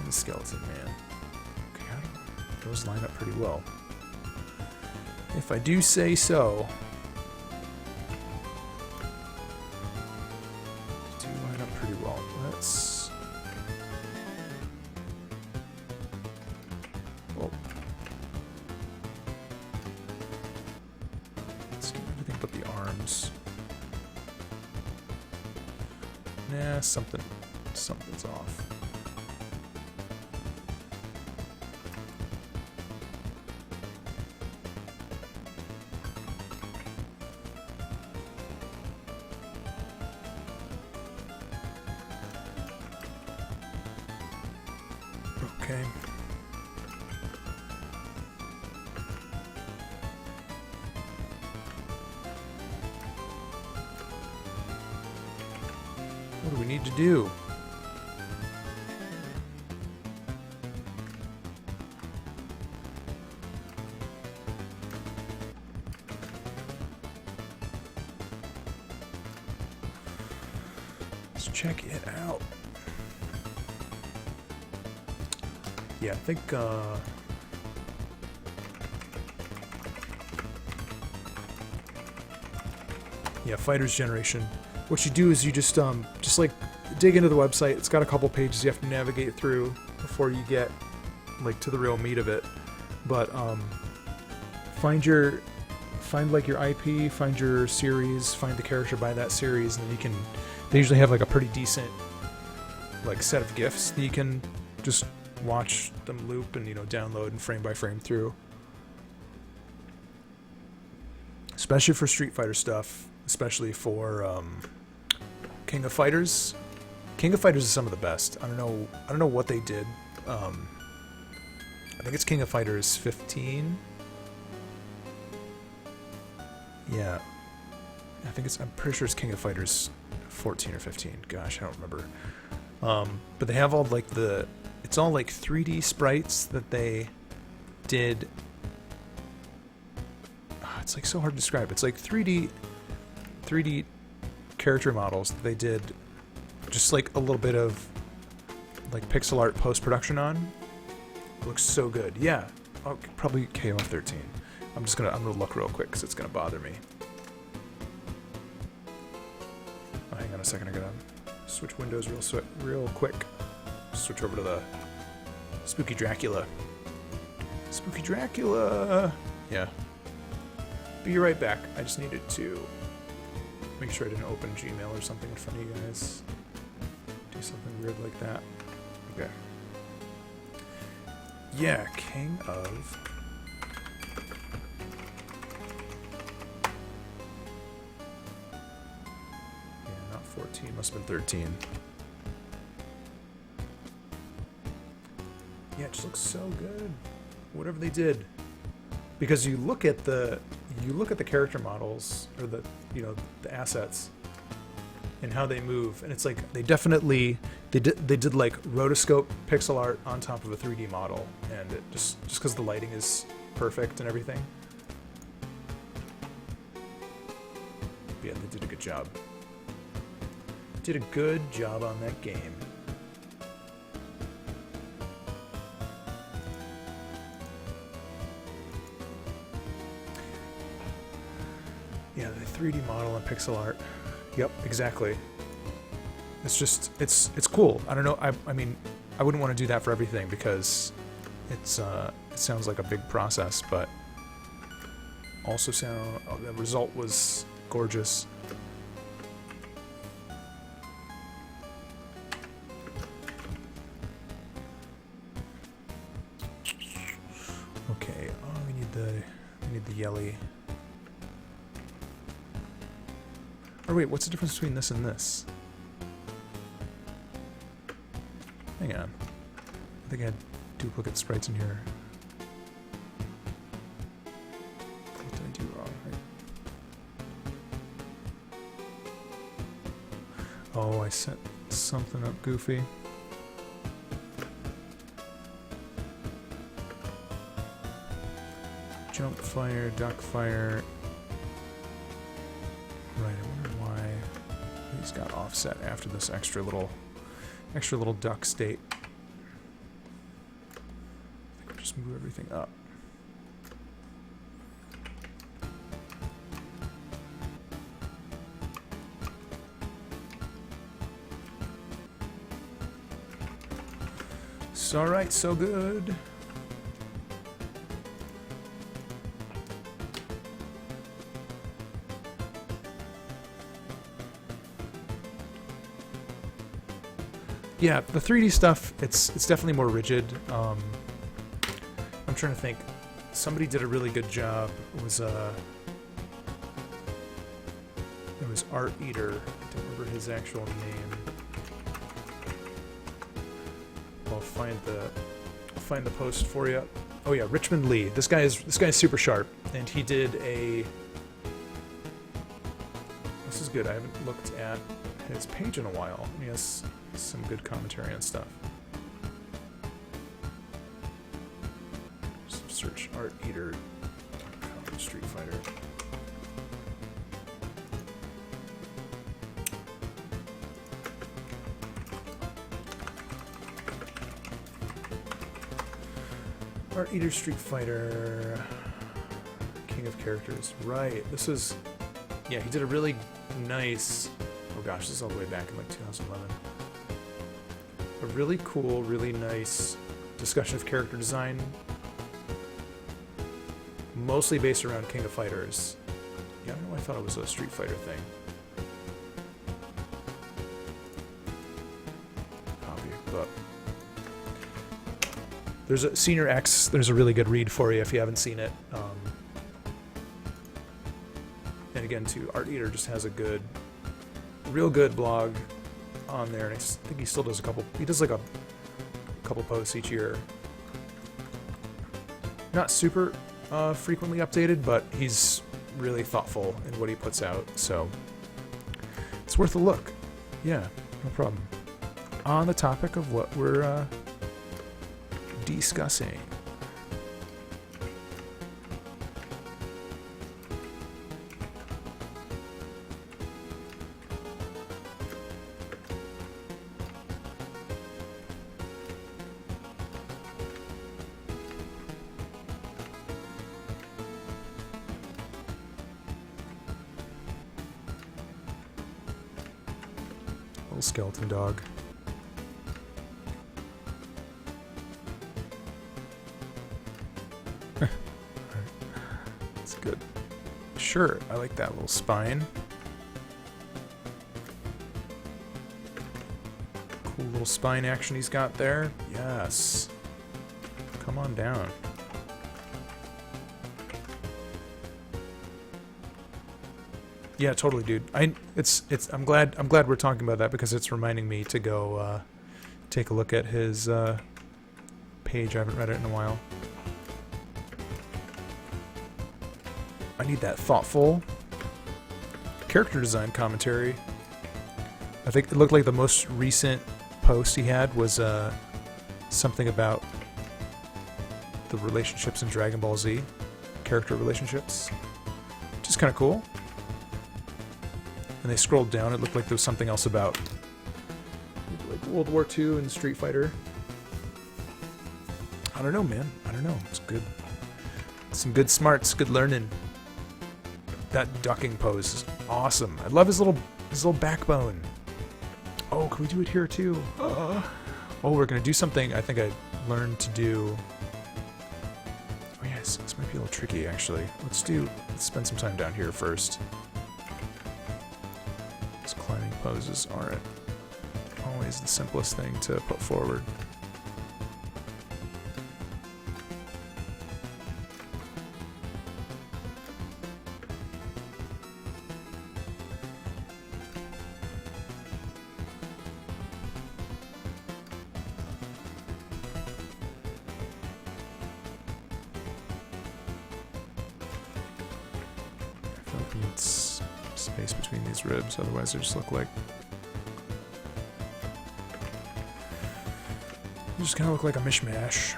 [SPEAKER 1] the skeleton man. Okay, those line up pretty well. If I do say so. Do line up pretty well. Let's. Well, let's do everything but the arms. Nah, something's off. Okay. What do we need to do? Let's check it out. Yeah, I think, yeah, Fighters Generation. What you do is you just like dig into the website. It's got a couple pages you have to navigate through before you get like to the real meat of it. But find like your IP, find your series, find the character by that series, and then they usually have like a pretty decent like set of GIFs that you can just watch them loop and download and frame by frame through. Especially for Street Fighter stuff, especially for King of Fighters. King of Fighters is some of the best. I don't know what they did. I think it's King of Fighters 15. Yeah. I'm pretty sure it's King of Fighters 14 or 15. Gosh, I don't remember. But they have all like it's all like 3D sprites that they did. It's like so hard to describe. It's like 3D character models that they did just like a little bit of like pixel art post-production on. It looks so good. Yeah. Oh, probably KOF 13. I'm gonna look real quick because it's gonna bother me. Oh, hang on a second. I gotta switch windows real quick. Switch over to the Spooky Dracula. Spooky Dracula! Yeah. Be right back. I just needed to make sure I didn't open Gmail or something in front of you guys. Do something weird like that. Okay. Yeah, King of... Yeah, not 14. Must have been 13. Yeah, it just looks so good. Whatever they did, because you look at the character models or the assets and how they move, and it's like they did like rotoscope pixel art on top of a 3D model, and it just because the lighting is perfect and everything. Yeah, they did a good job. Did a good job on that game. Yeah, the 3D model and pixel art. Yep, exactly. It's just, it's cool. I don't know, I mean, I wouldn't want to do that for everything because it sounds like a big process, but also the result was gorgeous. Okay, oh, we need the yelly. Or wait, what's the difference between this and this? Hang on. I think I had duplicate sprites in here. What did I do wrong? Oh, I set something up goofy. Jump fire, duck fire. Right, I wonder why he's got offset after this extra little duck state. I think we'll just move everything up. So alright, so good. Yeah, the 3D stuff, it's definitely more rigid. I'm trying to think. Somebody did a really good job. It was Art Eater. I don't remember his actual name. I'll find the post for you. Oh yeah, Richmond Lee. This guy is super sharp, and he did a. This is good. I haven't looked at his page in a while. He has some good commentary on stuff. Just search Art Eater Street Fighter. Art Eater Street Fighter King of Characters. Right. This is, yeah, he did a really nice, oh gosh, this is all the way back in like 2011. A really cool, really nice discussion of character design, mostly based around King of Fighters. Yeah, I don't know why I thought it was a Street Fighter thing. Copy, but there's a Senior X. There's a really good read for you if you haven't seen it. And again, too, Art Eater just has a good, real good blog on there, and I think he still does a couple. He does like a couple posts each year. Not super frequently updated, but he's really thoughtful in what he puts out, so it's worth a look. Yeah, no problem. On the topic of what we're discussing. Little skeleton dog. That's good. Sure, I like that little spine. Cool little spine action he's got there. Yes. Come on down. Yeah, totally, dude. I'm glad we're talking about that because it's reminding me to go take a look at his page. I haven't read it in a while. I need that thoughtful character design commentary. I think it looked like the most recent post he had was something about the relationships in Dragon Ball Z, character relationships, which is kind of cool. And they scrolled down, it looked like there was something else about like World War II and Street Fighter. I don't know, man. I don't know. It's good. Some good smarts, good learning. That ducking pose is awesome. I love his little backbone. Oh, can we do it here too? Oh, we're gonna do something I think I learned to do. Oh yes, this might be a little tricky actually. Let's spend some time down here first. Climbing poses aren't always the simplest thing to put forward. space between these ribs, otherwise they just look like... They just kind of look like a mishmash.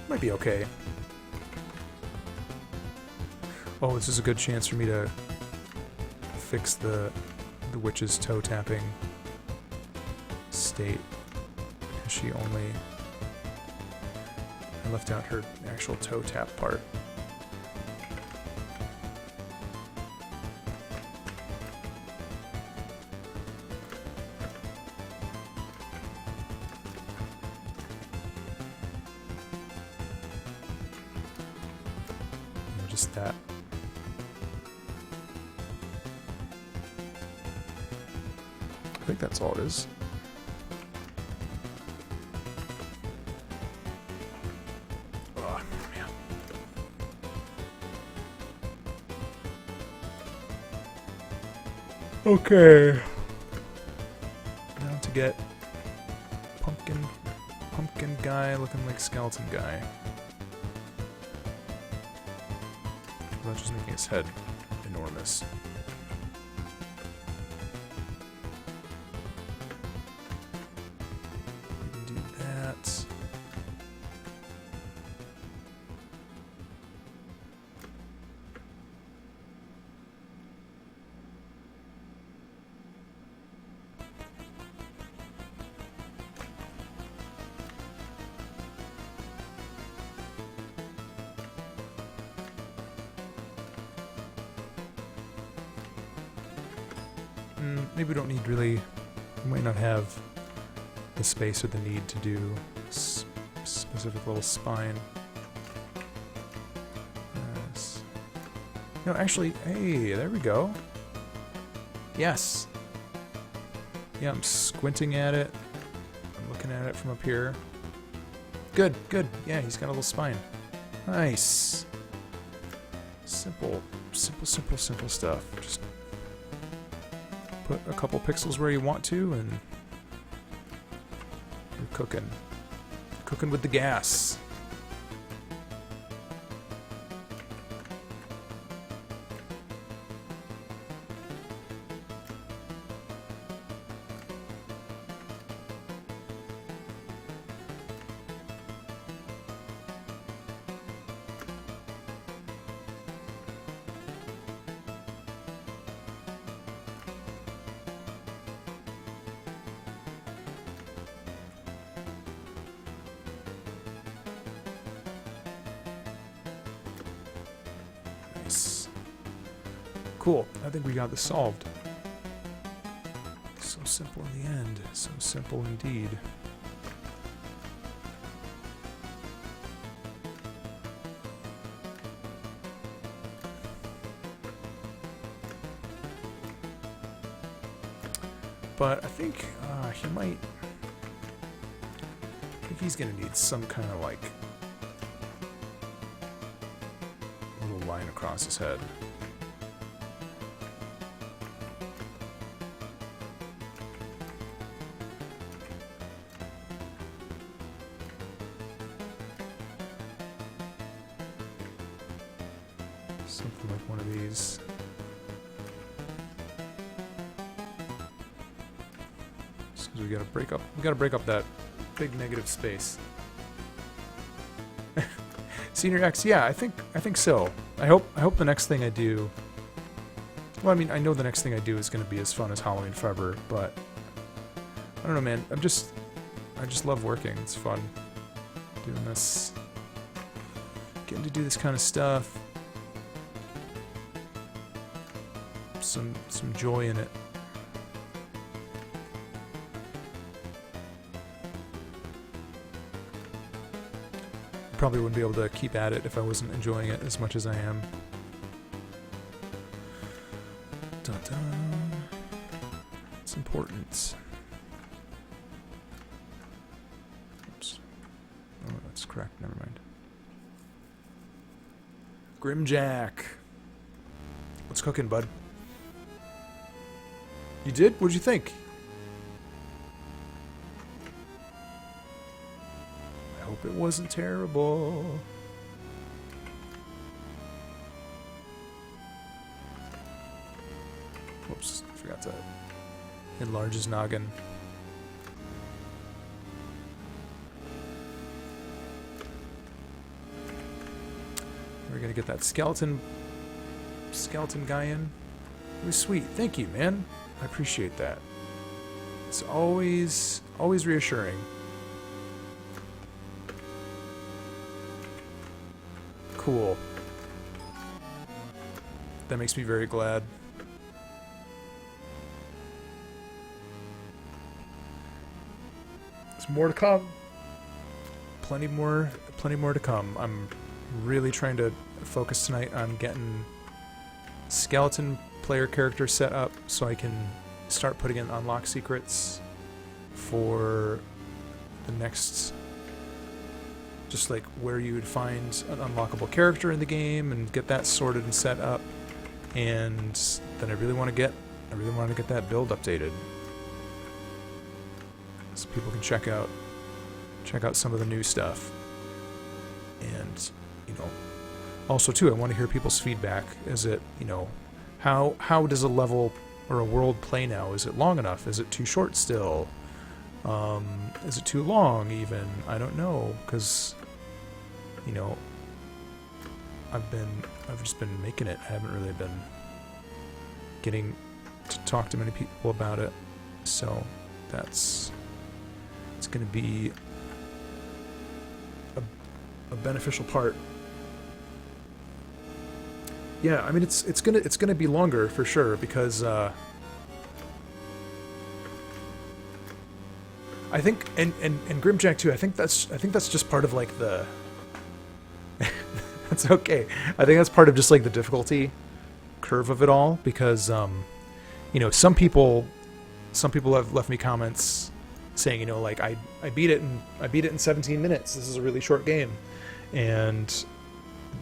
[SPEAKER 1] Might be okay. Oh, this is a good chance for me to fix the witch's toe tapping state. Because she only... I left out her actual toe tap part. Just that. I think that's all it is. Oh, man. Okay. Now to get pumpkin guy looking like skeleton guy. Not just making his head enormous. We can do that. Maybe we don't need really... We might not have the space or the need to do specific little spine. Yes. No, actually, hey, there we go. Yes. Yeah, I'm squinting at it. I'm looking at it from up here. Good, good. Yeah, he's got a little spine. Nice. Simple stuff. Just put a couple pixels where you want to, and you're cooking. Cooking with the gas. Cool. I think we got this solved. So simple in the end. So simple indeed. But I think he might... I think he's going to need some kind of, like, little line across his head. Something like one of these. Just 'cause we gotta break up that big negative space. Senior X, yeah, I think so. I hope the next thing I do. Well, I mean, I know the next thing I do is going to be as fun as Halloween Forever, but I don't know, man. I just love working. It's fun doing this, getting to do this kind of stuff. Some joy in it. Probably wouldn't be able to keep at it if I wasn't enjoying it as much as I am. Dun-dun. It's important. Oops. Oh, that's correct. Never mind. Grimjack. What's cooking, bud? You did? What'd you think? I hope it wasn't terrible. Whoops, forgot to enlarge his noggin. We're gonna get that skeleton guy in. It was sweet. Thank you, man. I appreciate that. It's always reassuring. Cool. That makes me very glad. There's more to come. Plenty more to come. I'm really trying to focus tonight on getting skeleton player character set up so I can start putting in unlock secrets for the next, just like where you would find an unlockable character in the game and get that sorted and set up. And then I really want to get that build updated so people can check out some of the new stuff. And also too, I want to hear people's feedback. Is it, how does a level or a world play now? Is it long enough? Is it too short still? Is it too long even? I don't know, because I've just been making it. I haven't really been getting to talk to many people about it. So it's going to be a beneficial part. Yeah, I mean it's gonna be longer for sure, because I think and Grimjack too. I think that's just part of like the. That's okay. I think that's part of just like the difficulty curve of it all, because some people have left me comments saying like I beat it in 17 minutes. This is a really short game, and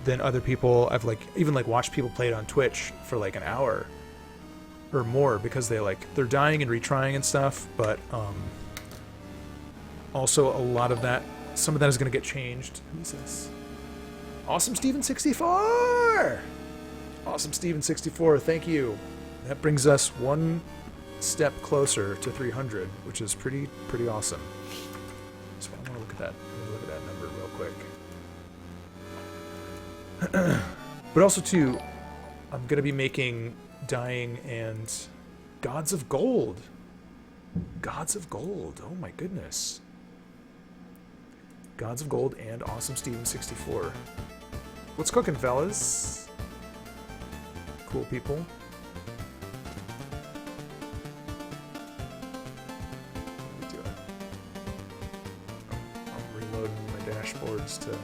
[SPEAKER 1] then other people I've even watched people play it on Twitch for like an hour or more, because they're dying and retrying and stuff. But also some of that is going to get changed. Who's this? Awesome Steven 64. Awesome Steven 64. Thank you. That brings us one step closer to 300, which is pretty awesome. So I want to look at that. Look at that number real quick. But also too, I'm gonna be making Dying and Gods of Gold. Gods of Gold. Oh my goodness. Gods of Gold and Awesome Steven 64. What's cooking, fellas? Cool people. What are we doing? I'm reloading my dashboards to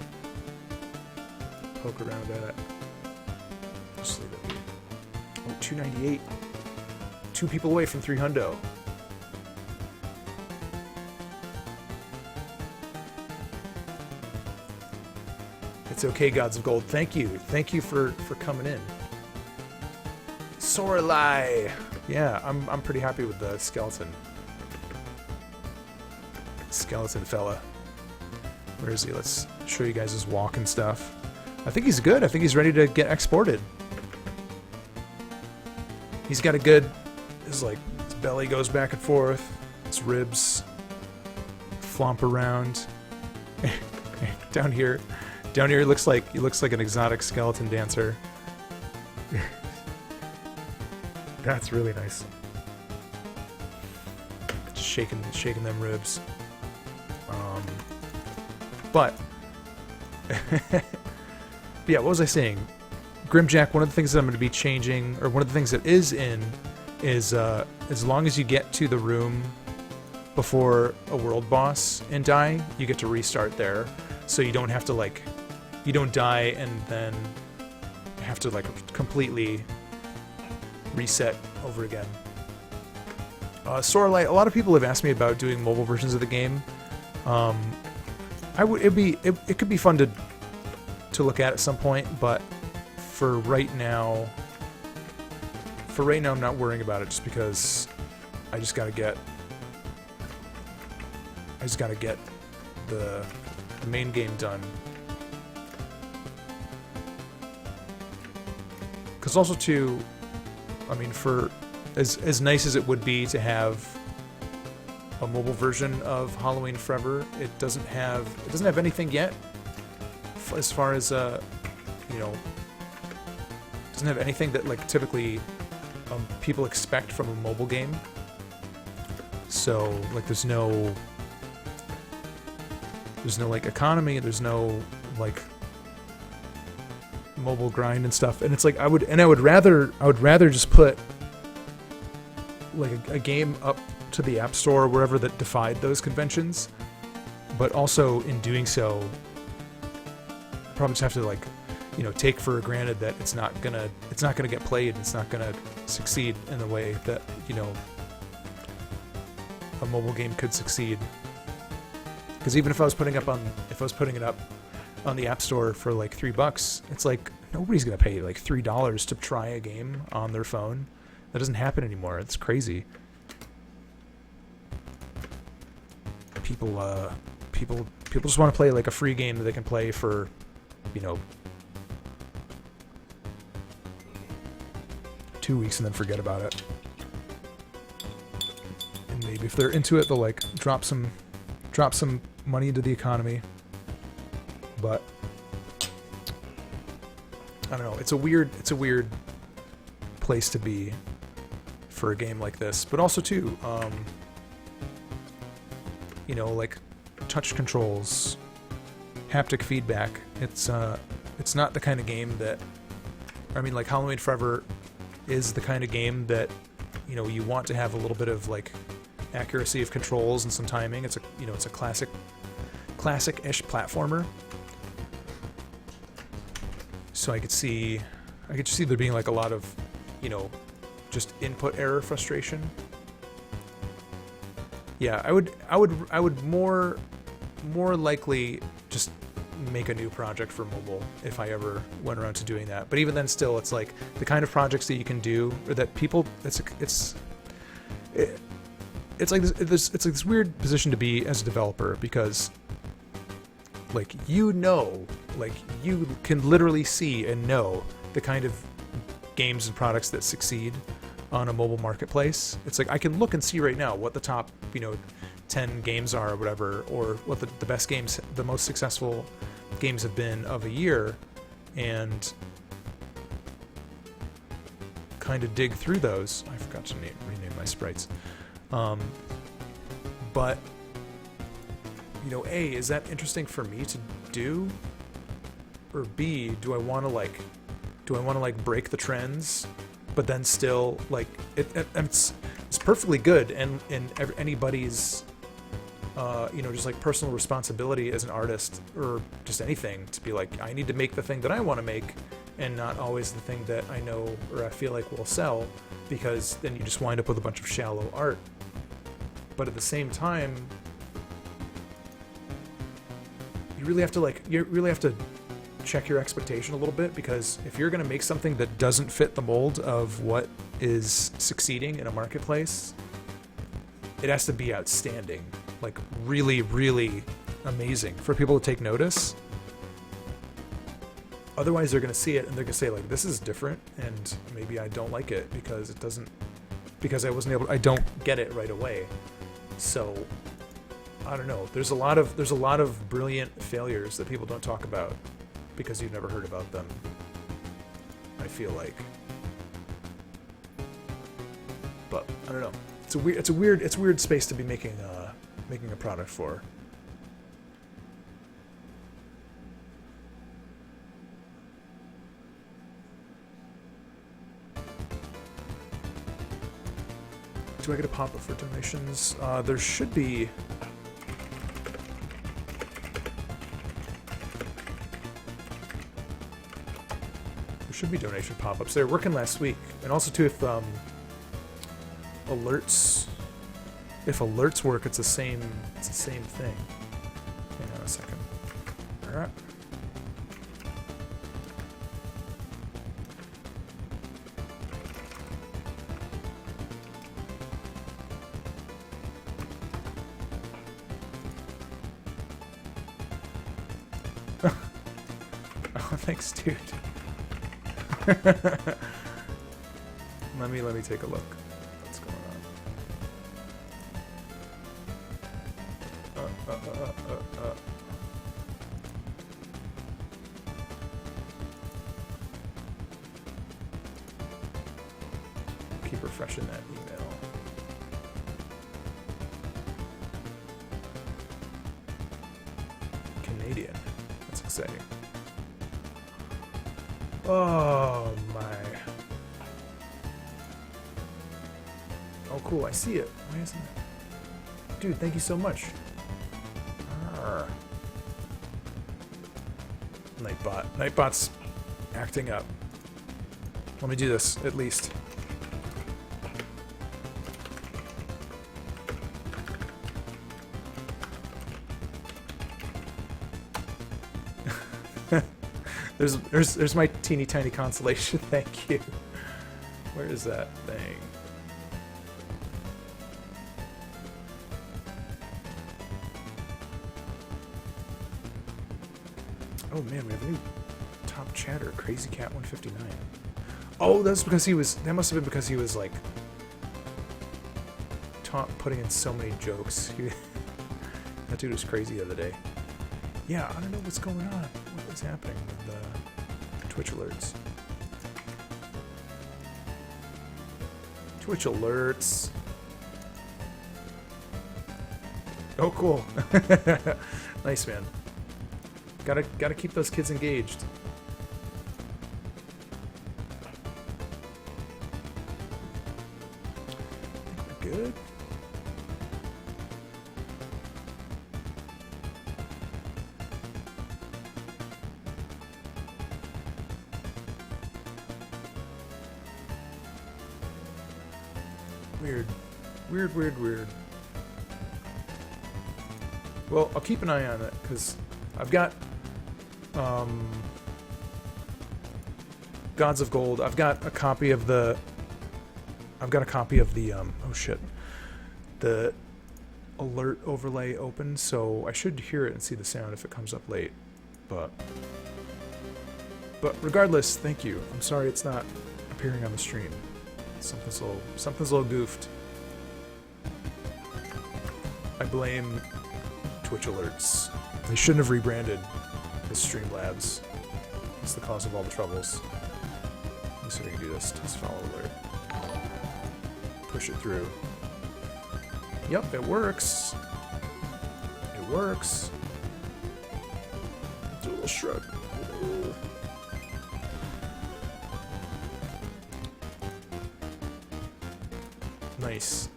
[SPEAKER 1] poke around at it. Just leave it. Oh, 298. 2 people away from 300. It's okay, Gods of Gold. Thank you. Thank you for coming in. Sorelai. Yeah, I'm pretty happy with the skeleton fella. Where is he? Let's show you guys his walk and stuff. I think he's good. I think he's ready to get exported. He's got a good, his belly goes back and forth. His ribs flomp around. Down here he looks like an exotic skeleton dancer. That's really nice. Shaking them ribs. But yeah, what was I saying? Grimjack, one of the things that I'm going to be changing, or one of the things that is in, is as long as you get to the room before a world boss and die, you get to restart there. So you don't have to you don't die and then have to completely reset over again. Sorelite, a lot of people have asked me about doing mobile versions of the game. It could be fun to look at some point, but for right now I'm not worrying about it, just because I just gotta get the main game done. Because also too, I mean, for as nice as it would be to have a mobile version of Halloween Forever, it doesn't have anything yet as far as you know, doesn't have anything that like typically people expect from a mobile game. So like there's no like economy, there's no like mobile grind and stuff, and it's like I would rather just put like a game up to the App Store or wherever that defied those conventions, but also in doing so probably just have to like, you know, take for granted that it's not gonna get played, it's not gonna succeed in the way that, you know, a mobile game could succeed. Because even if I was putting it up on the App Store for like $3, it's like nobody's gonna pay like $3 to try a game on their phone. That doesn't happen anymore. It's crazy. People just want to play like a free game that they can play for, you know, 2 weeks and then forget about it. And maybe if they're into it, they'll like drop some money into the economy. But I don't know. It's a weird place to be for a game like this. But also too, you know, like touch controls, haptic feedback. It's not the kind of game that, I mean, like Halloween Forever is the kind of game that, you know, you want to have a little bit of like accuracy of controls and some timing. It's a classic-ish platformer. So I could see there being like a lot of, you know, just input error frustration. Yeah, I would more likely just make a new project for mobile if I ever went around to doing that. But even then, still, it's like the kind of projects that you can do, or that people, it's like this weird position to be as a developer, because like, you know, like you can literally see and know the kind of games and products that succeed on a mobile marketplace. It's like I can look and see right now what the top, you know, 10 games are or whatever, or what the best games, the most successful games have been of a year, and kind of dig through those. I forgot to rename my sprites. But, you know, A, is that interesting for me to do? Or B, do I want to like break the trends, but then still like it's perfectly good and in anybody's you know, just like personal responsibility as an artist or just anything to be like, I need to make the thing that I want to make and not always the thing that I know or I feel like will sell, because then you just wind up with a bunch of shallow art. But at the same time, you really have to check your expectation a little bit, because if you're going to make something that doesn't fit the mold of what is succeeding in a marketplace, it has to be outstanding, like really, really amazing for people to take notice. Otherwise, they're going to see it and they're going to say like, this is different, and maybe I don't like it because I don't get it right away. So I don't know. There's a lot of brilliant failures that people don't talk about because you've never heard about them, I feel like. But I don't know. It's a weird space to be making a product for. Do I get a pop-up for donations? There should be. Should be donation pop-ups. They were working last week, and also too, if alerts work, it's the same thing. Hang on a second. All right. Oh, thanks, dude. Let me take a look. What's going on? Keep refreshing that email. Canadian. That's exciting. Oh my. Oh cool, I see it. Why isn't it? Dude, thank you so much. Arr. Nightbot. Nightbot's acting up. Let me do this, at least. There's my teeny tiny consolation. Thank you. Where is that thing? Oh man, we have a new top chatter, Crazy Cat 159. Oh, that's because he was. That must have been because he was like putting in so many jokes. That dude was crazy the other day. Yeah, I don't know what's going on. What is happening with Twitch alerts? Twitch alerts. Oh, cool. Nice, man. Gotta keep those kids engaged. I think we're good. Weird. Well, I'll keep an eye on it, because I've got Gods of Gold. I've got a copy of the oh shit, the alert overlay open, so I should hear it and see the sound if it comes up late. But regardless, thank you. I'm sorry it's not appearing on the stream. Something's a little goofed. I blame Twitch alerts. They shouldn't have rebranded as Streamlabs. It's the cause of all the troubles. Let's see if I can do this. Test follow alert. Push it through. Yep, it works. It works. Do a little shrug. Ooh. Nice.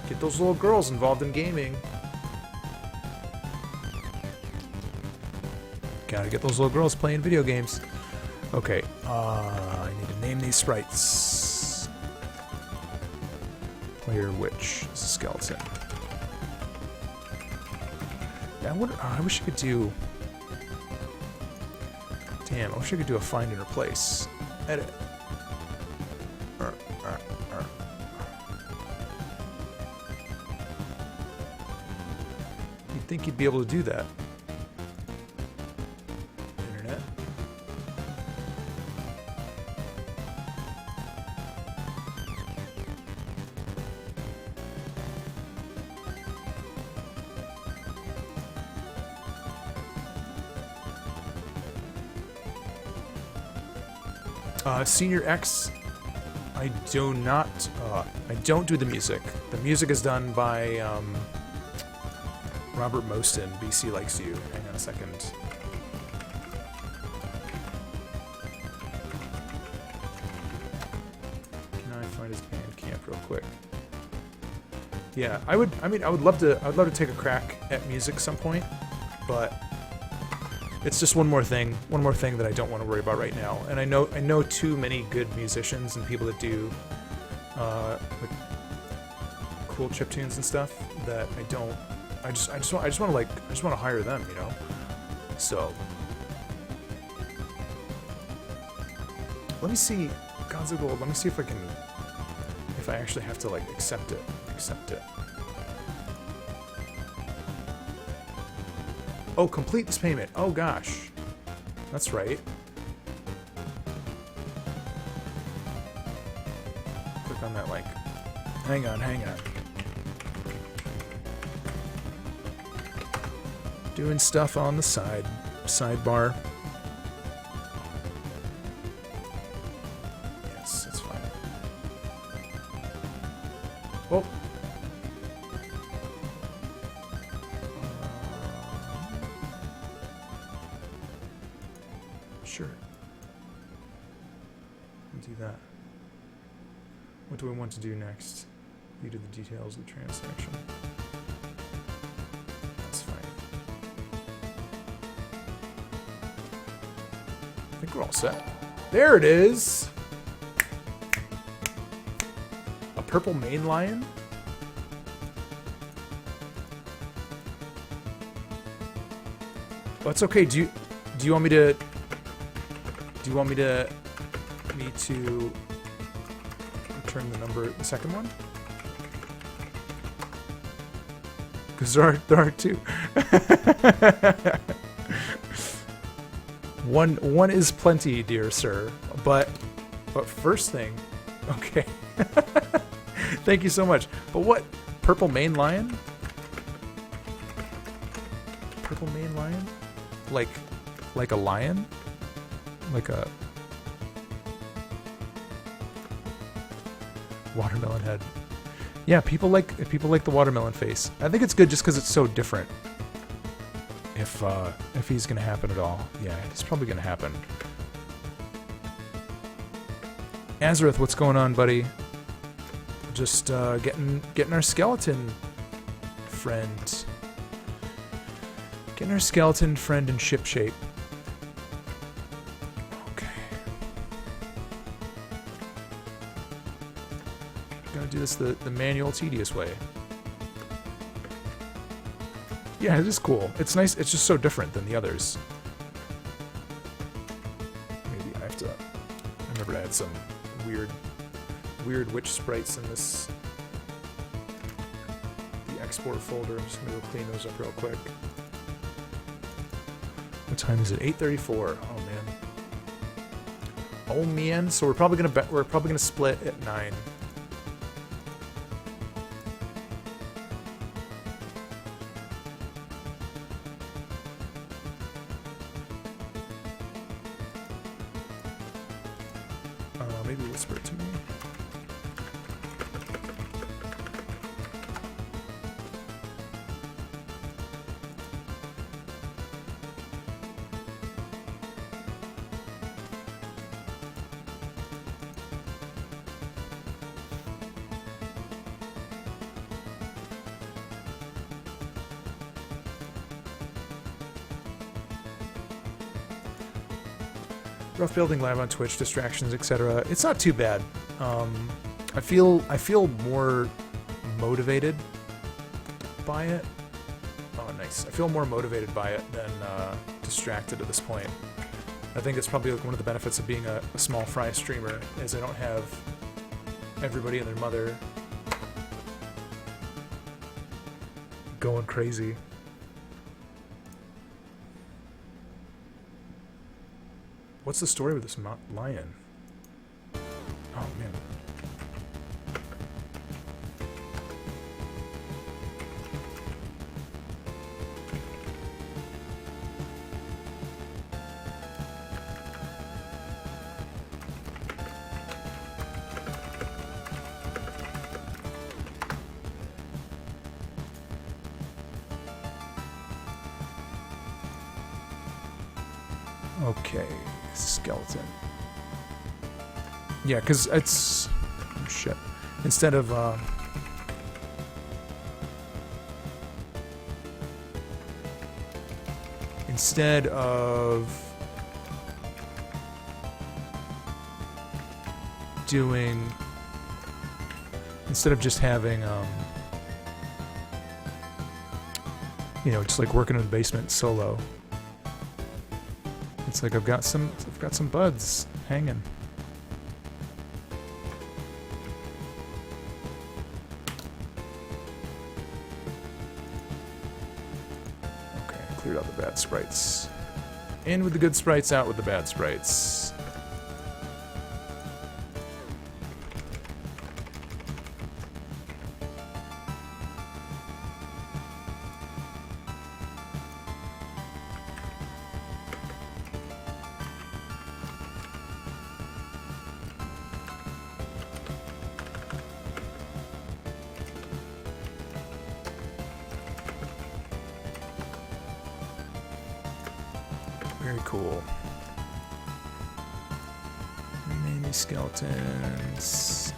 [SPEAKER 1] Get those little girls involved in gaming. Gotta get those little girls playing video games. Okay, I need to name these sprites. Player Witch is a skeleton. Yeah, I wish I could do... Damn, I wish I could do a find and replace. Edit. You'd think you'd be able to do that. Internet. Senior X, I do not, I don't do the music. The music is done by, Robert Moston, BC Likes You. Hang on a second. Can I find his Bandcamp real quick? Yeah, I would love to take a crack at music some point, but it's just one more thing that I don't want to worry about right now. And I know too many good musicians and people that do like cool chiptunes and stuff that I just want to hire them, you know. So let me see Gods of Gold. Let me see if I actually have to like accept it. Oh, complete this payment. Oh, gosh. That's right. Click on that link. Hang on, hang on. Doing stuff on the sidebar. Yes, it's fine. Oh. Sure. We'll do that. What do we want to do next? View to the details of the transaction. That's fine. I think we're all set. There it is! A purple main lion? Oh, it's okay. Do you want me to return the number, the second one? Because there are two. One is plenty, dear sir. But first thing, okay. Thank you so much. But what? Purple main lion? Purple main lion? Like a lion? Like a watermelon head. Yeah, people like the watermelon face. I think it's good just because it's so different. If he's gonna happen at all, yeah, it's probably gonna happen. Azareth, what's going on, buddy? Just getting our skeleton friend. Getting our skeleton friend in ship shape. Okay. Gotta do this the manual, tedious way. Yeah, it is cool. It's nice. It's just so different than the others. Maybe I have to... I remember I had some weird witch sprites in this... the export folder. I'm just going to go clean those up real quick. What time is it? 8:34. Oh man. Oh man. So we're probably gonna split at 9. Maybe whisper it to me. Rough building live on Twitch, distractions, etc. It's not too bad. I feel more motivated by it. Oh, nice. I feel more motivated by it than distracted at this point. I think it's probably like one of the benefits of being a small fry streamer is I don't have everybody and their mother going crazy. What's the story with this lion? Oh, man. Okay. Skeleton. Yeah, because it's... Oh, shit. Instead of... Instead of... doing... Instead of just having, you know, just like working in the basement solo. It's like I've got some buds hanging. Okay, Cleared out the bad sprites. In with the good sprites, out with the bad sprites. Very cool. Many skeletons.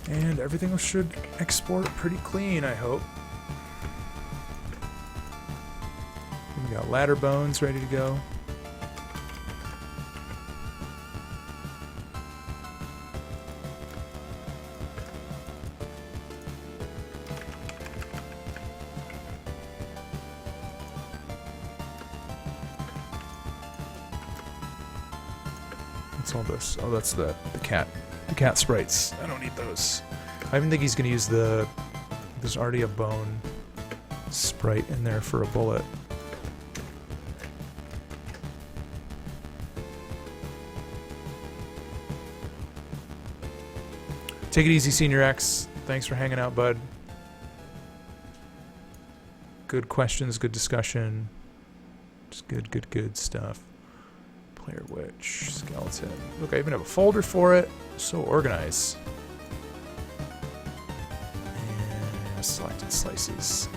[SPEAKER 1] And everything should export pretty clean, I hope. We got ladder bones ready to go. What's all this? Oh, that's the cat. The cat sprites. I don't need those. I even think he's going to use the... There's already a bone sprite in there for a bullet. Take it easy, Senior X. Thanks for hanging out, bud. Good questions, good discussion. Just good stuff. Player Witch, skeleton. Look, I even have a folder for it. So organized. And selected slices.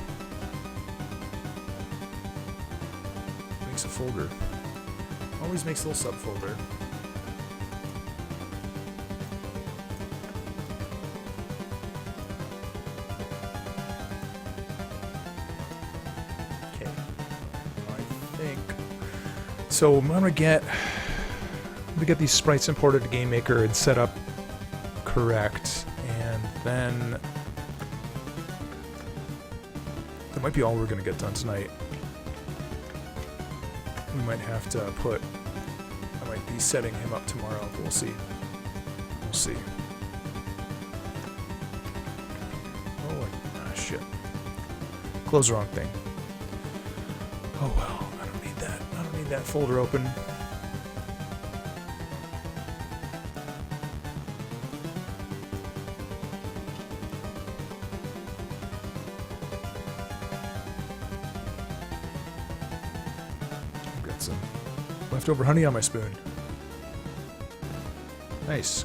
[SPEAKER 1] Makes a folder. Always makes a little subfolder. Okay. I think. So I'm gonna get these sprites imported to Game Maker and set up correct, and then that might be all we're gonna get done tonight. We might have to put. I might be setting him up tomorrow. We'll see. We'll see. Oh shit! Close the wrong thing. Oh well. I don't need that. I don't need that folder open. Leftover honey on my spoon. Nice.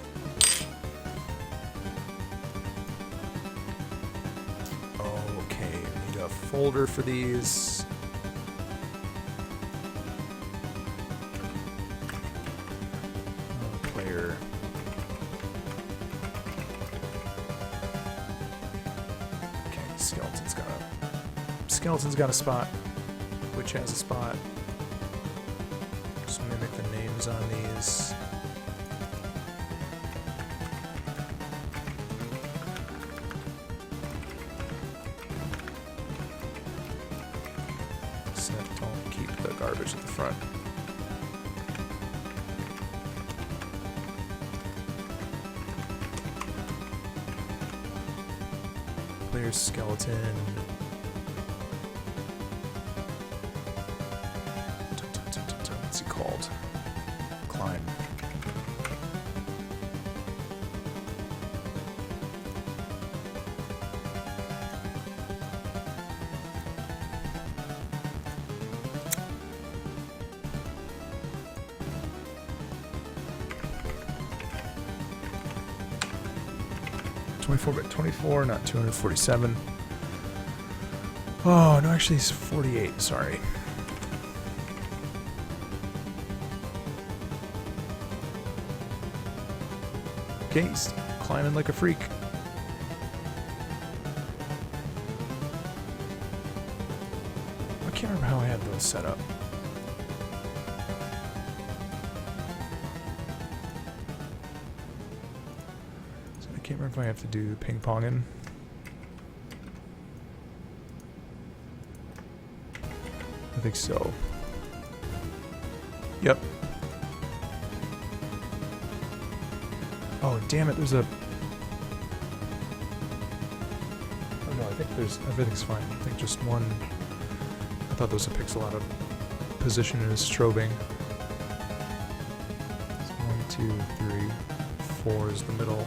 [SPEAKER 1] Okay, we need a folder for these. Player. Okay, skeleton's got a spot. Witch has a spot. Mimic the names on these. Except don't keep the garbage at the front. Player's skeleton. What's he called? Climb. .24, not 247. Oh, no, actually it's 48, sorry. Okay, he's climbing like a freak. I can't remember how I had those set up. can't remember if I have to do ping-ponging. I think so. Yep. Oh, damn it, there's a... Oh no, I think there's... Everything's fine. I think just one... I thought there was a pixel out of position and is strobing. So 1, 2, 3, 4 is the middle.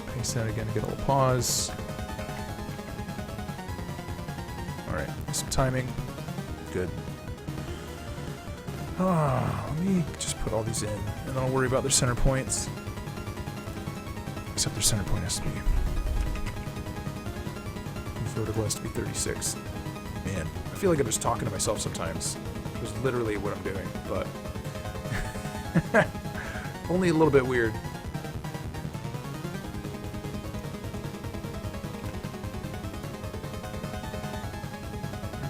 [SPEAKER 1] Paste that again to get a little pause. Alright, some timing. Good. Let me just put all these in, and then I'll worry about their center points. Except their center point has to be... vertical has to be 36. Man, I feel like I'm just talking to myself sometimes. Which is literally what I'm doing, but... only a little bit weird.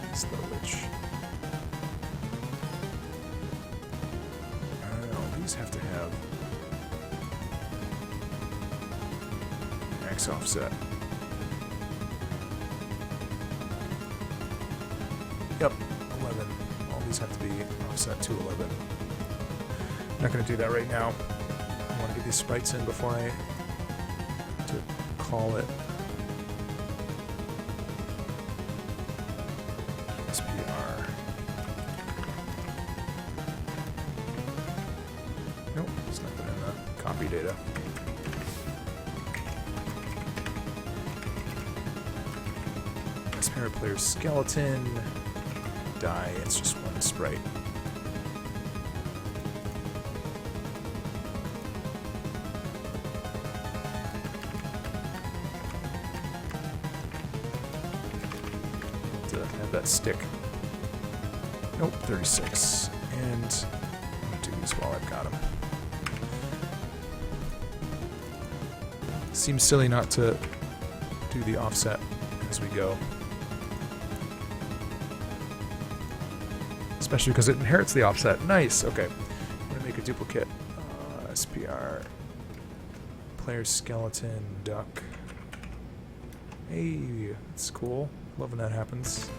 [SPEAKER 1] This little witch. I don't know, these have to have... max offset. Yep, 11. All these have to be offset to 11. I'm not going to do that right now. I want to get these sprites in before I to call it. SPR. Nope, there's nothing in the copy data. SPR player skeleton. Die, it's just one sprite. To have that stick. Nope, 36. And I'm gonna do these while I've got them. Seems silly not to do the offset as we go. Especially because it inherits the offset. Nice, okay. I'm gonna make a duplicate. SPR. Player skeleton, duck. Hey, that's cool. Love when that happens.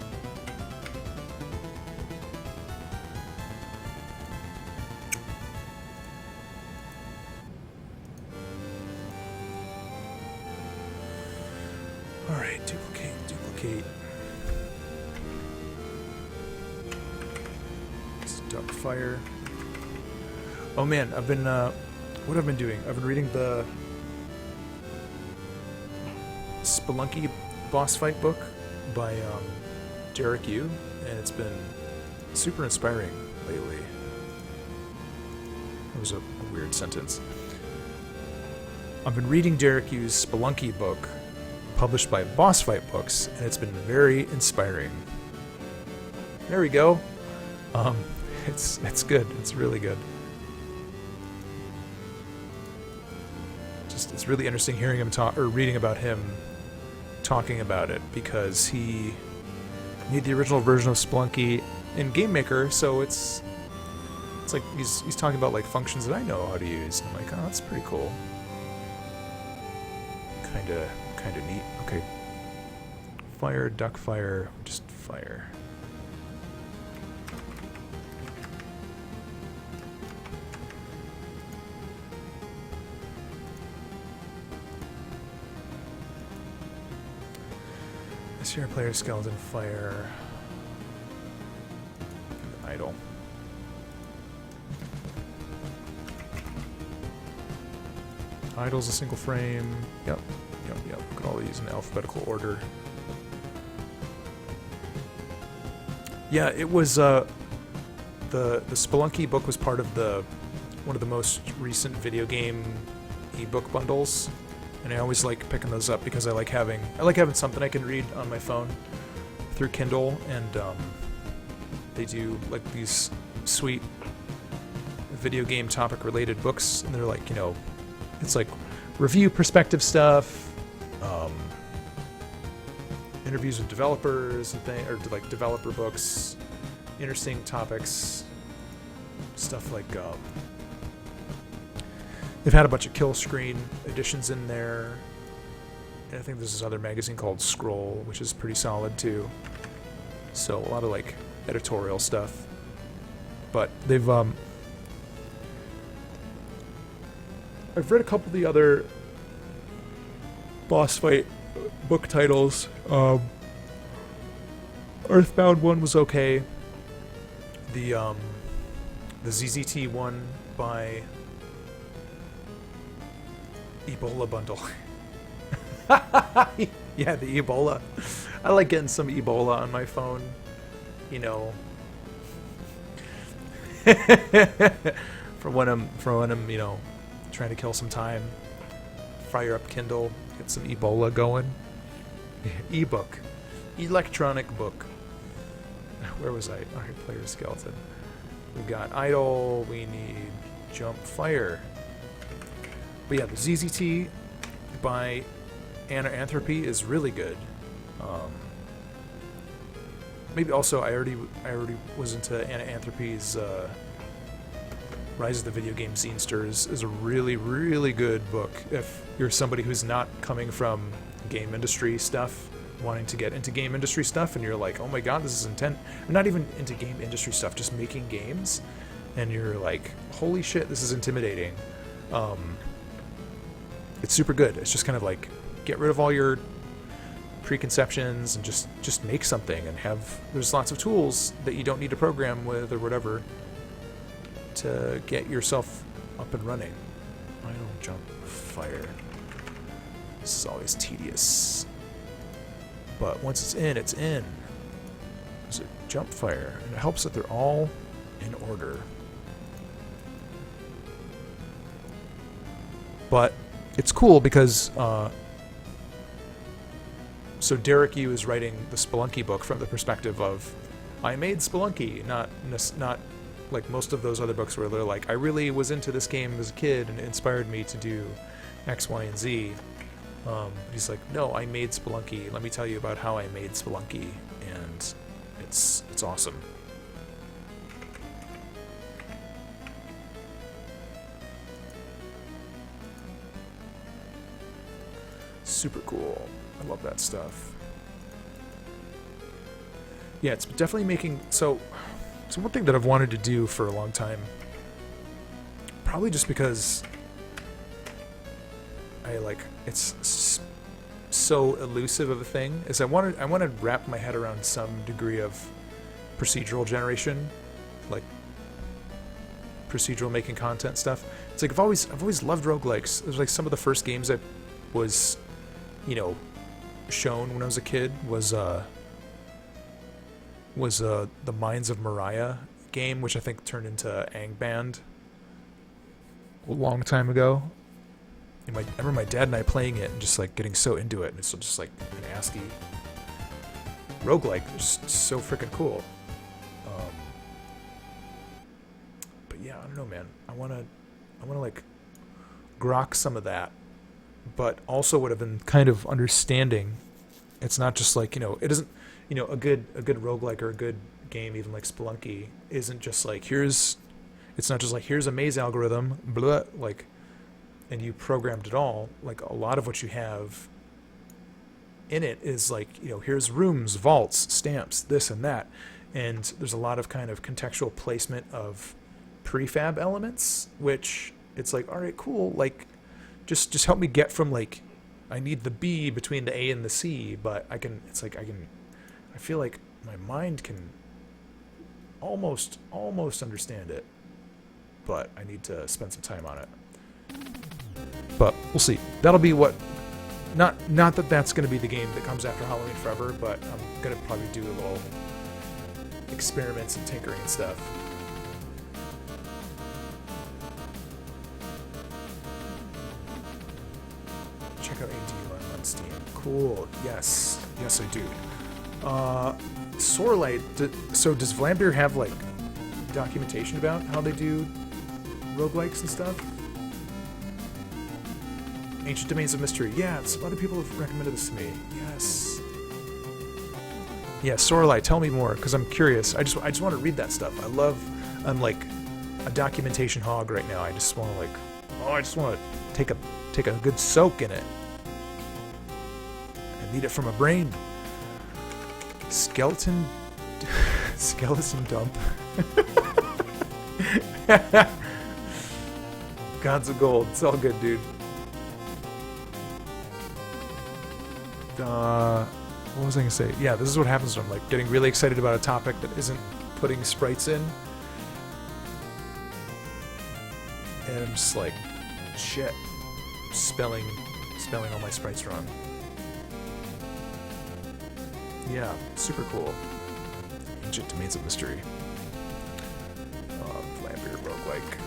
[SPEAKER 1] Alright, duplicate. Duck fire. Oh man, I've been, what I've been doing? I've been reading the Spelunky boss fight book by Derek Yu, and it's been super inspiring lately. That was a weird sentence. I've been reading Derek Yu's Spelunky book, published by Boss Fight Books, and it's been very inspiring. There we go. It's good. It's really good. Just it's really interesting hearing him talk or reading about him talking about it, because he made the original version of Spelunky in Game Maker, so it's like he's talking about like functions that I know how to use. And I'm like, oh, that's pretty cool. Kinda neat. Okay. Fire, duck fire, just fire. Here, player skeleton fire. Idle. Idle's a single frame. Yep. Look at all these in alphabetical order. Yeah, it was the Spelunky book was part of one of the most recent video game ebook bundles. And I always like picking those up because I like having something I can read on my phone through Kindle, and they do like these sweet video game topic related books, and they're like, you know, it's like review perspective stuff, interviews with developers and things, or like developer books, interesting topics, stuff like they've had a bunch of kill screen editions in there. And I think there's this other magazine called Scroll, which is pretty solid too. So a lot of like editorial stuff. But they've I've read a couple of the other boss fight book titles. Earthbound one was okay. The ZZT one by Ebola bundle. Yeah, the Ebola. I like getting some Ebola on my phone. You know, for when I'm you know, trying to kill some time. Fire up Kindle, get some Ebola going. Ebook, electronic book. Where was I? Alright, player skeleton. We got idle. We need jump fire. But yeah, the ZZT by Anthropy is really good. Maybe also I already was into Anthropy's Rise of the Video Game Zinesters is a really, really good book if you're somebody who's not coming from game industry stuff, wanting to get into game industry stuff, and you're like, oh my god, this is intense. Or not even into game industry stuff, just making games, and you're like, holy shit, this is intimidating. It's super good. It's just kind of like, get rid of all your preconceptions and just make something, and there's lots of tools that you don't need to program with or whatever to get yourself up and running. I don't jump fire. This is always tedious. But once it's in, it's in. There's a jump fire, and it helps that they're all in order. But it's cool because so Derek Yu is writing the Spelunky book from the perspective of, I made Spelunky, not like most of those other books where they're like, I really was into this game as a kid and it inspired me to do X, Y, and Z. He's like, no, I made Spelunky. Let me tell you about how I made Spelunky, and it's awesome. Super cool. I love that stuff. Yeah, it's definitely making... So one thing that I've wanted to do for a long time, probably just because it's so elusive of a thing, is I want to wrap my head around some degree of procedural generation, like procedural making content stuff. It's like I've always loved roguelikes. It was like some of the first games I was, you know, shown when I was a kid was the Mines of Moria game, which I think turned into Angband a long time ago. And I remember my dad and I playing it and just like getting so into it, and it's just like an ASCII roguelike. It's just so freaking cool. But yeah, I don't know, man. I wanna like grok some of that, but also would have been kind of understanding. It's not just like, you know, it isn't, you know, a good roguelike or a good game, even like Spelunky, isn't just like, it's not just like, here's a maze algorithm, blah, like, and you programmed it all. Like, a lot of what you have in it is like, you know, here's rooms, vaults, stamps, this and that. And there's a lot of kind of contextual placement of prefab elements, which it's like, all right, cool, like, just help me get from, like, I need the B between the A and the C, but I feel like my mind can almost understand it, but I need to spend some time on it. But we'll see. That'll be what, not that that's going to be the game that comes after Halloween Forever, but I'm going to probably do a little experiments and tinkering and stuff. Check out AD on Steam. Cool. Yes, I do. Sorelight. So does Vlambeer have like documentation about how they do roguelikes and stuff? Ancient Domains of Mystery. Yeah, a lot of people have recommended this to me. Yes. Yeah, Sorelight. Tell me more, because I'm curious. I just want to read that stuff. I'm like a documentation hog right now. I just want to like Oh, I just want to take a good soak in it. I need it for my brain. Skeleton dump. Gods of gold. It's all good, dude. What was I gonna say? Yeah, this is what happens when I'm like getting really excited about a topic that isn't putting sprites in. And I'm just like, shit, spelling all my sprites wrong. Yeah, super cool. Ancient Domains of Mystery. Flambeer roguelike.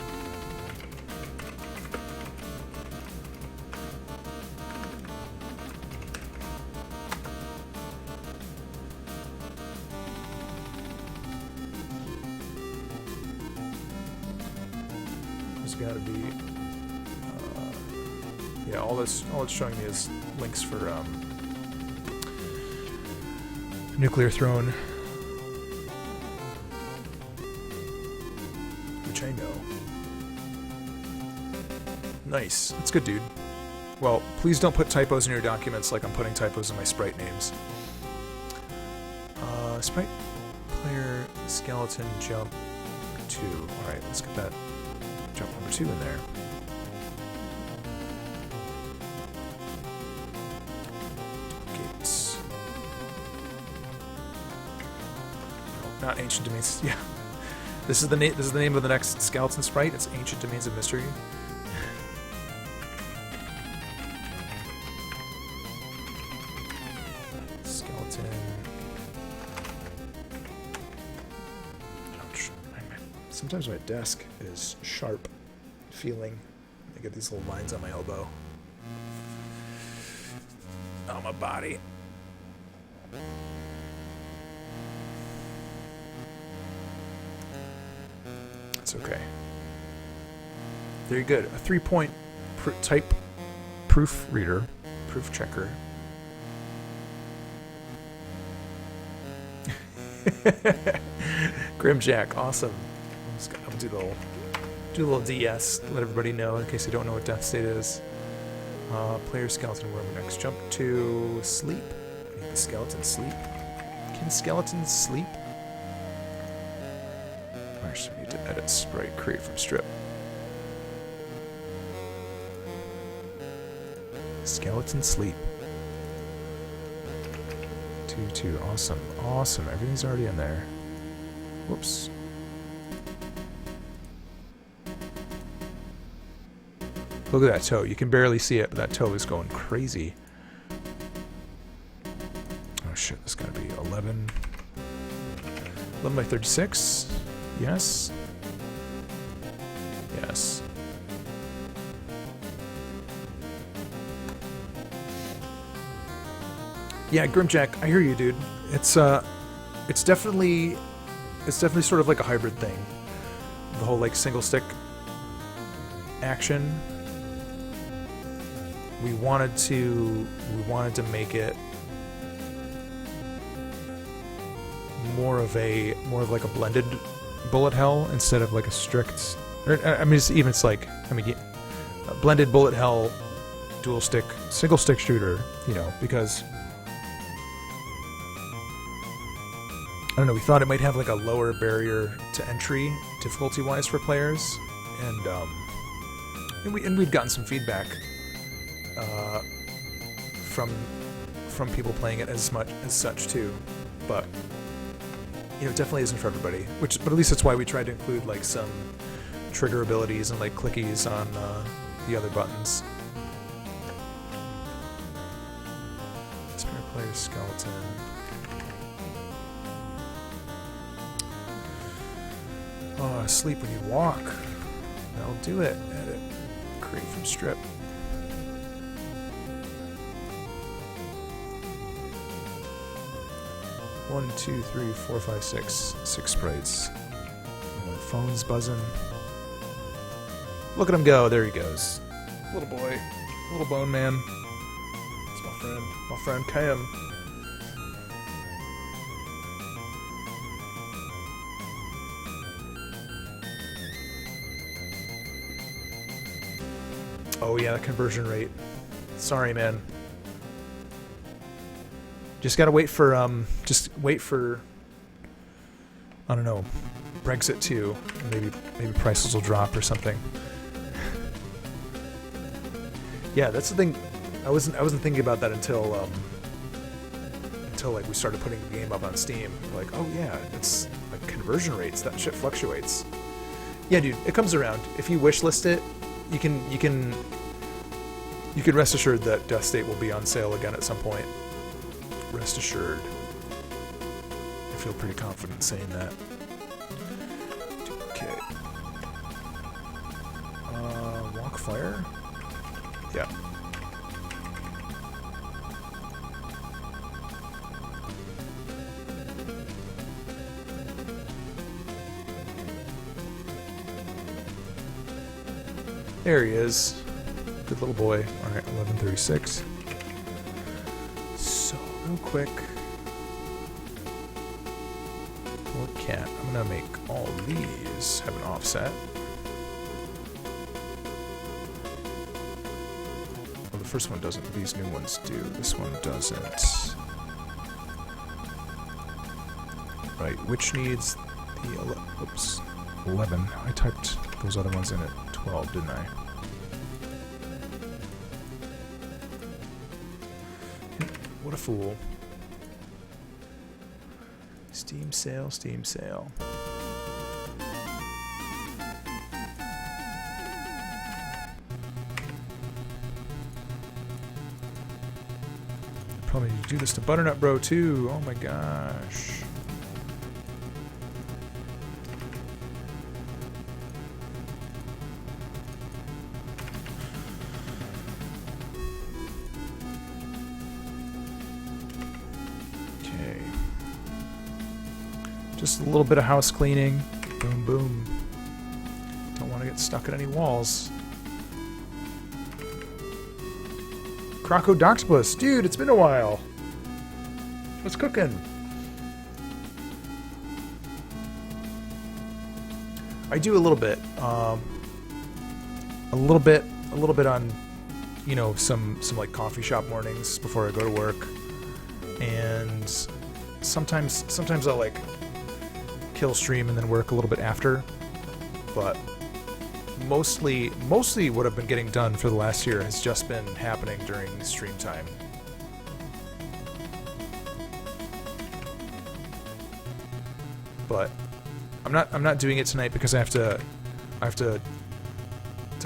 [SPEAKER 1] There's got to be. Yeah, all it's showing me is links for Nuclear Throne, which I know. Nice. That's good, dude. Well, please don't put typos in your documents like I'm putting typos in my sprite names. Sprite player skeleton jump 2. Alright, let's get that jump number 2 in there. Gates. No, not Ancient Domains. Yeah. This is the name of the next skeleton sprite. It's Ancient Domains of Mystery. Skeleton. Ouch. Sometimes my desk is sharp feeling. I get these little lines on my elbow. On my body. It's okay. Very good. A 3-point type proof reader, proof checker. Grimjack, awesome. I'm gonna do a little DS, let everybody know in case you don't know what Death State is. Player skeleton worm next. Jump to sleep. Make the skeleton sleep. Can skeletons sleep? First, we need to edit sprite, create from strip. Skeleton sleep. 2-2. Awesome. Awesome. Everything's already in there. Whoops. Look at that toe. You can barely see it, but that toe is going crazy. Oh shit, this gotta be 11. 11 by 36. Yes. Yes. Yeah, Grimjack, I hear you, dude. It's definitely sort of like a hybrid thing. The whole like single stick action. We wanted to make it more of like a blended bullet hell instead of like a strict. I mean, it's like a blended bullet hell, dual stick, single stick shooter. You know, because I don't know. We thought it might have like a lower barrier to entry, difficulty-wise, for players, and we'd gotten some feedback from people playing it as such too, but you know, it definitely isn't for everybody. But at least that's why we tried to include like some trigger abilities and like clickies on the other buttons. Spare player skeleton. Oh, sleep when you walk. That'll do it. Edit. Create from strip. One, two, three, four, five, six. 6 sprites. My phone's buzzing. Look at him go. There he goes. Little boy. Little bone man. It's my friend. My friend Cam. Oh yeah, the conversion rate. Sorry, man. Just gotta wait for I don't know, Brexit too. Maybe prices will drop or something. Yeah, that's the thing. I wasn't thinking about that until like we started putting the game up on Steam. Like, oh yeah, it's like conversion rates. That shit fluctuates. Yeah, dude, it comes around. If you wishlist it, you can rest assured that Death State will be on sale again at some point. Rest assured. I feel pretty confident saying that. Okay. Walk fire? Yeah. There he is. Good little boy. Alright, 1136. So, real quick. Poor cat. I'm gonna make all these have an offset. Well, the first one doesn't. These new ones do. This one doesn't. Right, which needs the 11. I typed those other ones in at 12, didn't I? What a fool. Steam sale, Steam sale. Probably need to do this to Butternut Bro too. Oh my gosh. Just a little bit of house cleaning. Boom, boom. Don't want to get stuck at any walls. Crocodoxbus. Dude, it's been a while. What's cooking? I do a little bit. A little bit on, you know, some like coffee shop mornings before I go to work. And sometimes I'll like kill stream and then work a little bit after, but mostly what I've been getting done for the last year has just been happening during stream time. But I'm not doing it tonight because I have to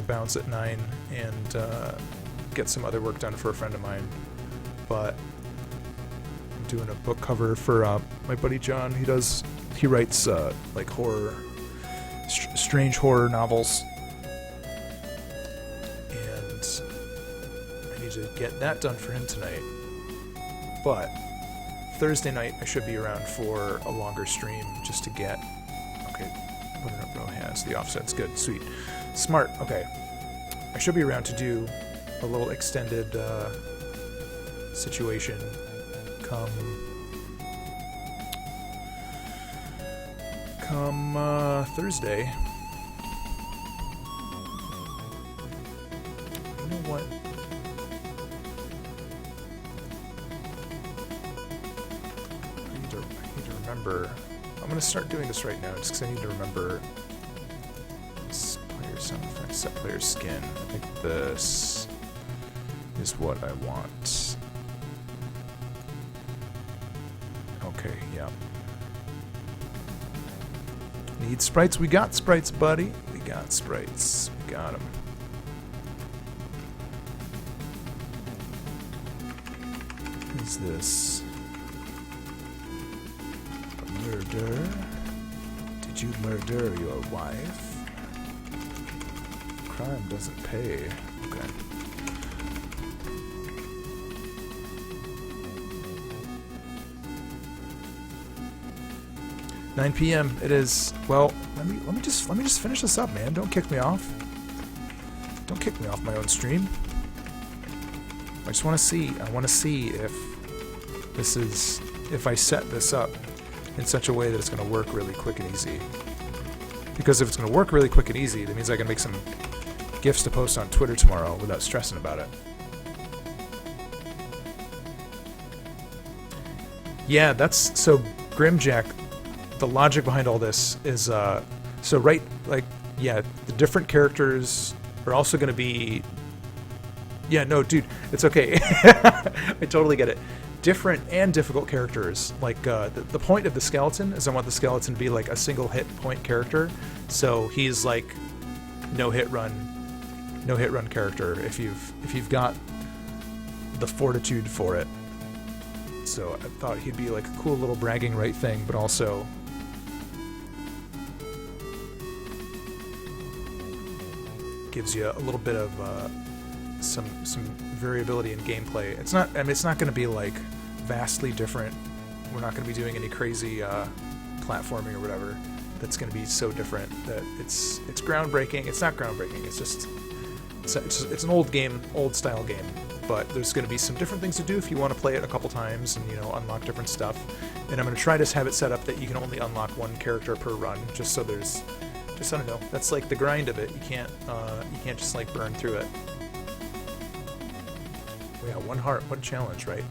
[SPEAKER 1] bounce at 9 and get some other work done for a friend of mine. But I'm doing a book cover for my buddy John. He writes like horror, strange horror novels, and I need to get that done for him tonight. But Thursday night I should be around for a longer stream just to get. Okay, Butternut Bro has the offsets. Good, sweet, smart. Okay, I should be around to do a little extended situation come Thursday. You know what? I need to remember. I'm gonna start doing this right now just because I need to remember player sound effects, set player skin. I think this is what I want. Okay, yeah. Need sprites? We got sprites, buddy. We got sprites. We got them. What is this? A murder? Did you murder your wife? Crime doesn't pay. Okay. $9 p.m. It is. Well, let me just finish this up, man. Don't kick me off. Don't kick me off my own stream. I just want to see. I want to see if this is if I set this up in such a way that it's going to work really quick and easy. Because if it's going to work really quick and easy, that means I can make some GIFs to post on Twitter tomorrow without stressing about it. Yeah, that's so Grimjack. The logic behind all this is the different characters are also going to be. Yeah, no, dude, it's okay. I totally get it. Different and difficult characters. Like the point of the skeleton is I want the skeleton to be like a single hit point character. So he's like no hit run character if you've got the fortitude for it. So I thought he'd be like a cool little bragging right thing, but also gives you a little bit of some variability in gameplay. It's not going to be like vastly different. We're not going to be doing any crazy platforming or whatever. That's going to be so different that it's groundbreaking. It's not groundbreaking. It's an old game, old style game. But there's going to be some different things to do if you want to play it a couple times and unlock different stuff. And I'm going to try to have it set up that you can only unlock one character per run, just so there's I don't know. That's like the grind of it. You can't just like burn through it. Yeah, one heart, one challenge, right?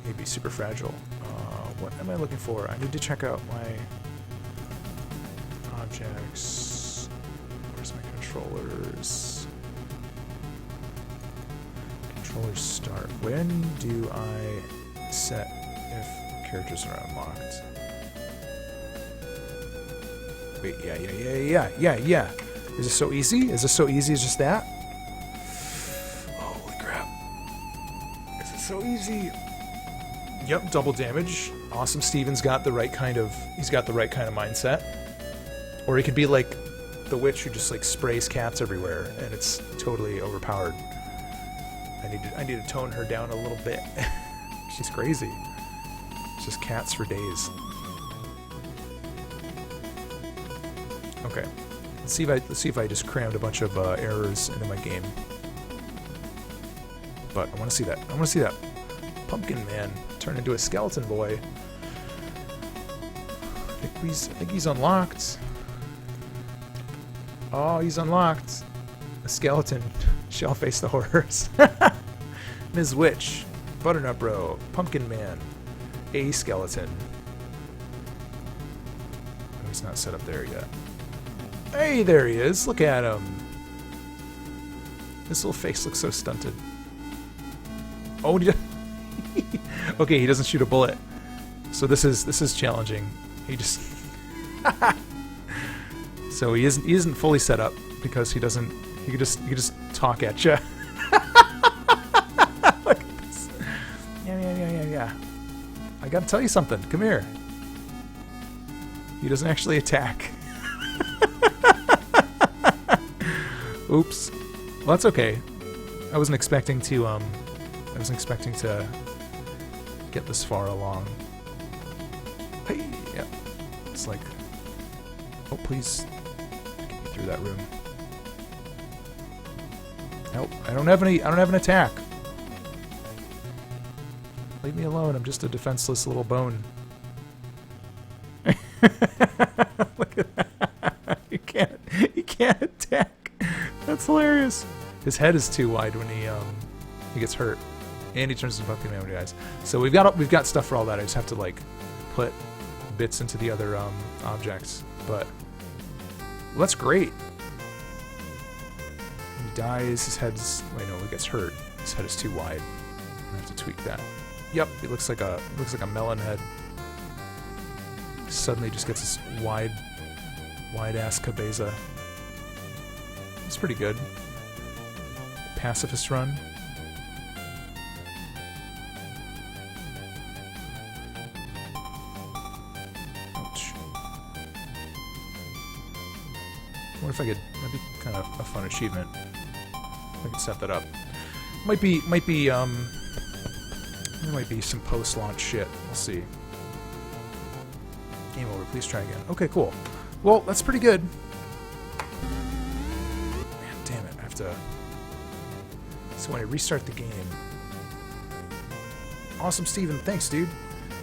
[SPEAKER 1] Maybe super fragile. What am I looking for? I need to check out my objects. Where's my controllers? Controllers start. When do I set if characters are unlocked? Wait, yeah. Is this so easy? Is this so easy as just that? Holy crap. Is it so easy? Yep, double damage. Awesome. Steven's got the right kind of mindset. Or he could be like the witch who just like sprays cats everywhere and it's totally overpowered. I need to tone her down a little bit. She's crazy. It's just cats for days. Okay. Let's see if I just crammed a bunch of errors into my game. But I want to see that. I want to see that pumpkin man turn into a skeleton boy. I think he's unlocked. Oh, he's unlocked. A skeleton shall face the horrors. Ms. Witch, Butternut Bro, Pumpkin Man, a skeleton. Oh, he's not set up there yet. Hey, there he is. Look at him. This little face looks so stunted. Oh, okay, he doesn't shoot a bullet. So this is challenging. He just so he isn't fully set up because he doesn't. He could just talk at you. Look at this. Yeah. I gotta tell you something. Come here. He doesn't actually attack. Oops. Well, that's okay. I wasn't expecting to get this far along. Hey, yeah. It's like, oh please, get me through that room. Nope, I don't have an attack. Leave me alone. I'm just a defenseless little bone. Look at that. You can't attack. That's hilarious. His head is too wide when he gets hurt, and he turns into Pumpkin Man when he dies. So we've got stuff for all that. I just have to like put bits into the other objects. But well, that's great. When he dies, his head's he gets hurt. His head is too wide. I have to tweak that. Yep, it looks like a melon head. Suddenly just gets this wide ass cabeza. It's pretty good. Pacifist run. Ouch. I wonder if I could. That'd be kind of a fun achievement. If I could set that up. Might be. There might be some post-launch shit. We'll see. Game over. Please try again. Okay, cool. Well, that's pretty good. Man, damn it. I have to... So when I restart the game... Awesome, Steven. Thanks, dude.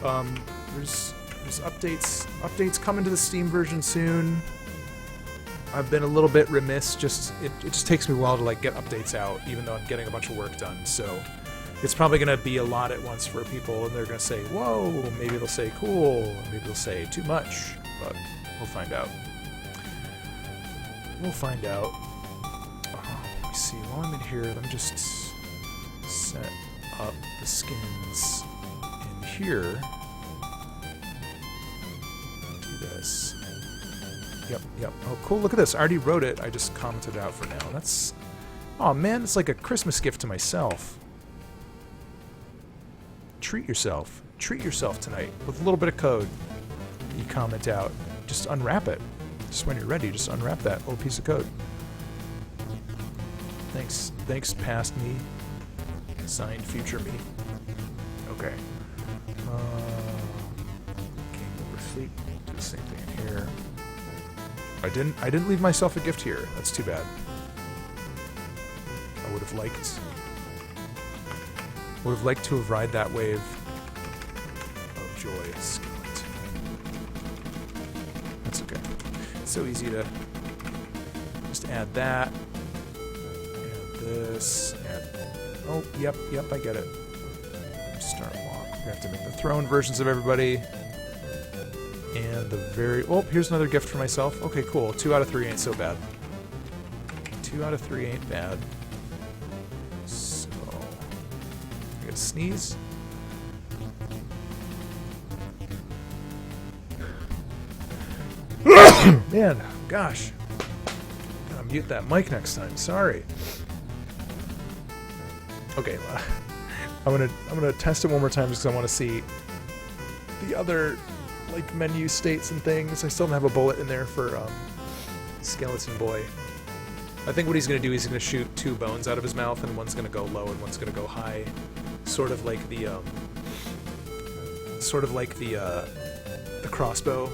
[SPEAKER 1] There's updates coming to the Steam version soon. I've been a little bit remiss. It just takes me a while to like get updates out, even though I'm getting a bunch of work done. So it's probably going to be a lot at once for people, and they're going to say, "Whoa!" Maybe they'll say, "Cool." Maybe they'll say, "Too much." But we'll find out. We'll find out. Let me see. While I'm in here, let me just set up the skins in here. Do this. Yep. Oh, cool. Look at this. I already wrote it. I just commented it out for now. That's... Oh, man. It's like a Christmas gift to myself. Treat yourself. Treat yourself tonight with a little bit of code you comment out. Just unwrap it. Just when you're ready, just unwrap that little piece of code. Thanks, past me. Signed, future me. Okay. Game over sleep. Do the same thing in here. I didn't leave myself a gift here. That's too bad. I would have liked to have ride that wave of joy. Skeleton. That's okay. It's so easy to just add that. Add this. Oh, yep, I get it. Start walk. We have to make the throne versions of everybody. And the very... Oh, here's another gift for myself. Okay, cool. 2 out of 3 ain't so bad. 2 out of 3 ain't bad. So... I gotta sneeze. Man, gosh. Gotta mute that mic next time. Sorry. Okay, I'm gonna test it one more time just because I want to see the other like menu states and things. I still don't have a bullet in there for Skeleton Boy. I think what he's gonna do is he's gonna shoot 2 bones out of his mouth, and one's gonna go low and one's gonna go high, sort of like the crossbow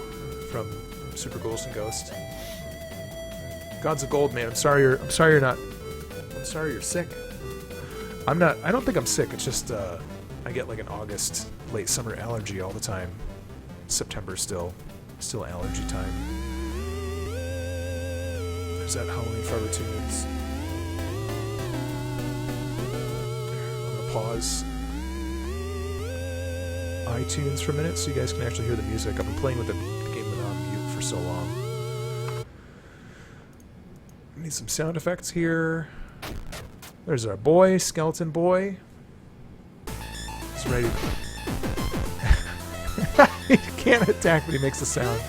[SPEAKER 1] from Super Ghouls and Ghost. Gods of Gold, man. I'm sorry you're sick. I don't think I'm sick. It's just I get like an August late summer allergy all the time. September still allergy time. There's that Halloween Forever Tunes. I'm gonna pause iTunes for a minute so you guys can actually hear the music. I've been playing with the game on mute for so long. I need some sound effects here. There's our boy, Skeleton Boy. He's ready. He can't attack, but he makes a sound.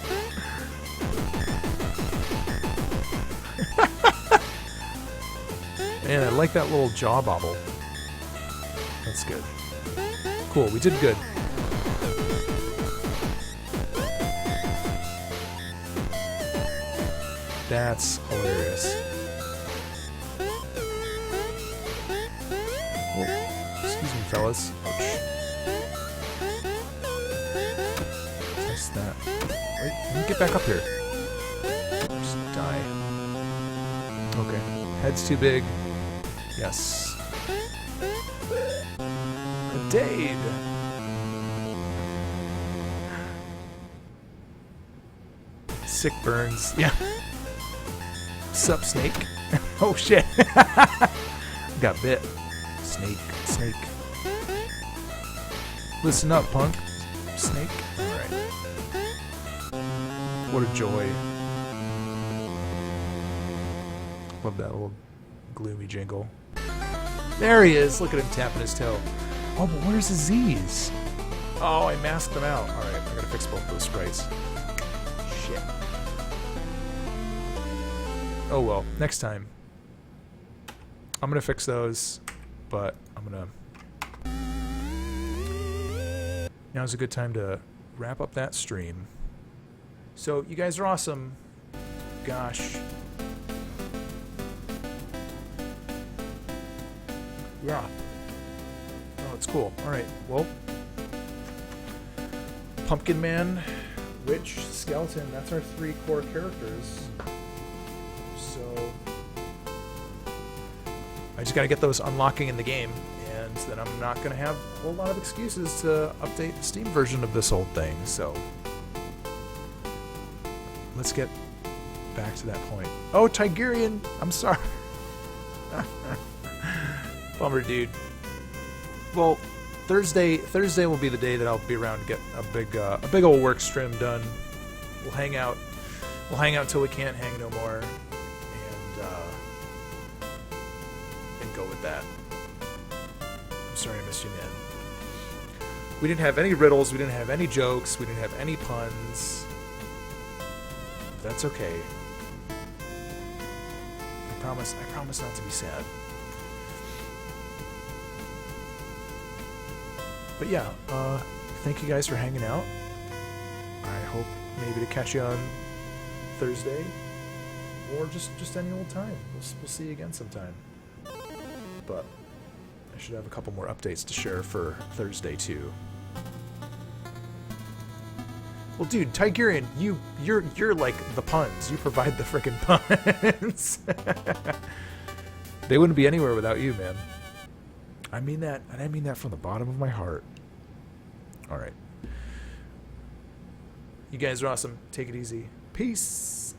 [SPEAKER 1] Man, I like that little jaw bobble. That's good. Cool, we did good. That's hilarious. Oh, excuse me, fellas. Ouch. Test that. Wait, let me get back up here. Just die. Okay. Head's too big. Yes. A Dade. Sick burns. Yeah. Sup, snake? Oh shit. Got bit. Snake. Listen up, punk. Snake. Alright. What a joy. Love that little gloomy jingle. There he is. Look at him tapping his toe. Oh, but where's the Z's? Oh, I masked them out. Alright, I gotta fix both those sprites. Shit. Oh well, next time. I'm gonna fix those, but I'm gonna... Now's a good time to wrap up that stream. So, you guys are awesome. Gosh. Yeah. Oh, it's cool. Alright, well. Pumpkin Man, Witch, Skeleton, that's our 3 core characters. So I just gotta get those unlocking in the game, and then I'm not gonna have a whole lot of excuses to update the Steam version of this old thing, so let's get back to that point. Oh, Tigerian! I'm sorry. Bummer, dude. Well, Thursday will be the day that I'll be around to get a big old work stream done. We'll hang out. We'll hang out till we can't hang no more, and go with that. I'm sorry I missed you, man. We didn't have any riddles. We didn't have any jokes. We didn't have any puns. That's okay. I promise not to be sad. But yeah, thank you guys for hanging out. I hope maybe to catch you on Thursday, or just any old time. We'll see you again sometime. But I should have a couple more updates to share for Thursday too. Well, dude, Tigerian, you're like the puns. You provide the frickin' puns. They wouldn't be anywhere without you, man. I mean that, and I mean that from the bottom of my heart. All right. You guys are awesome. Take it easy. Peace.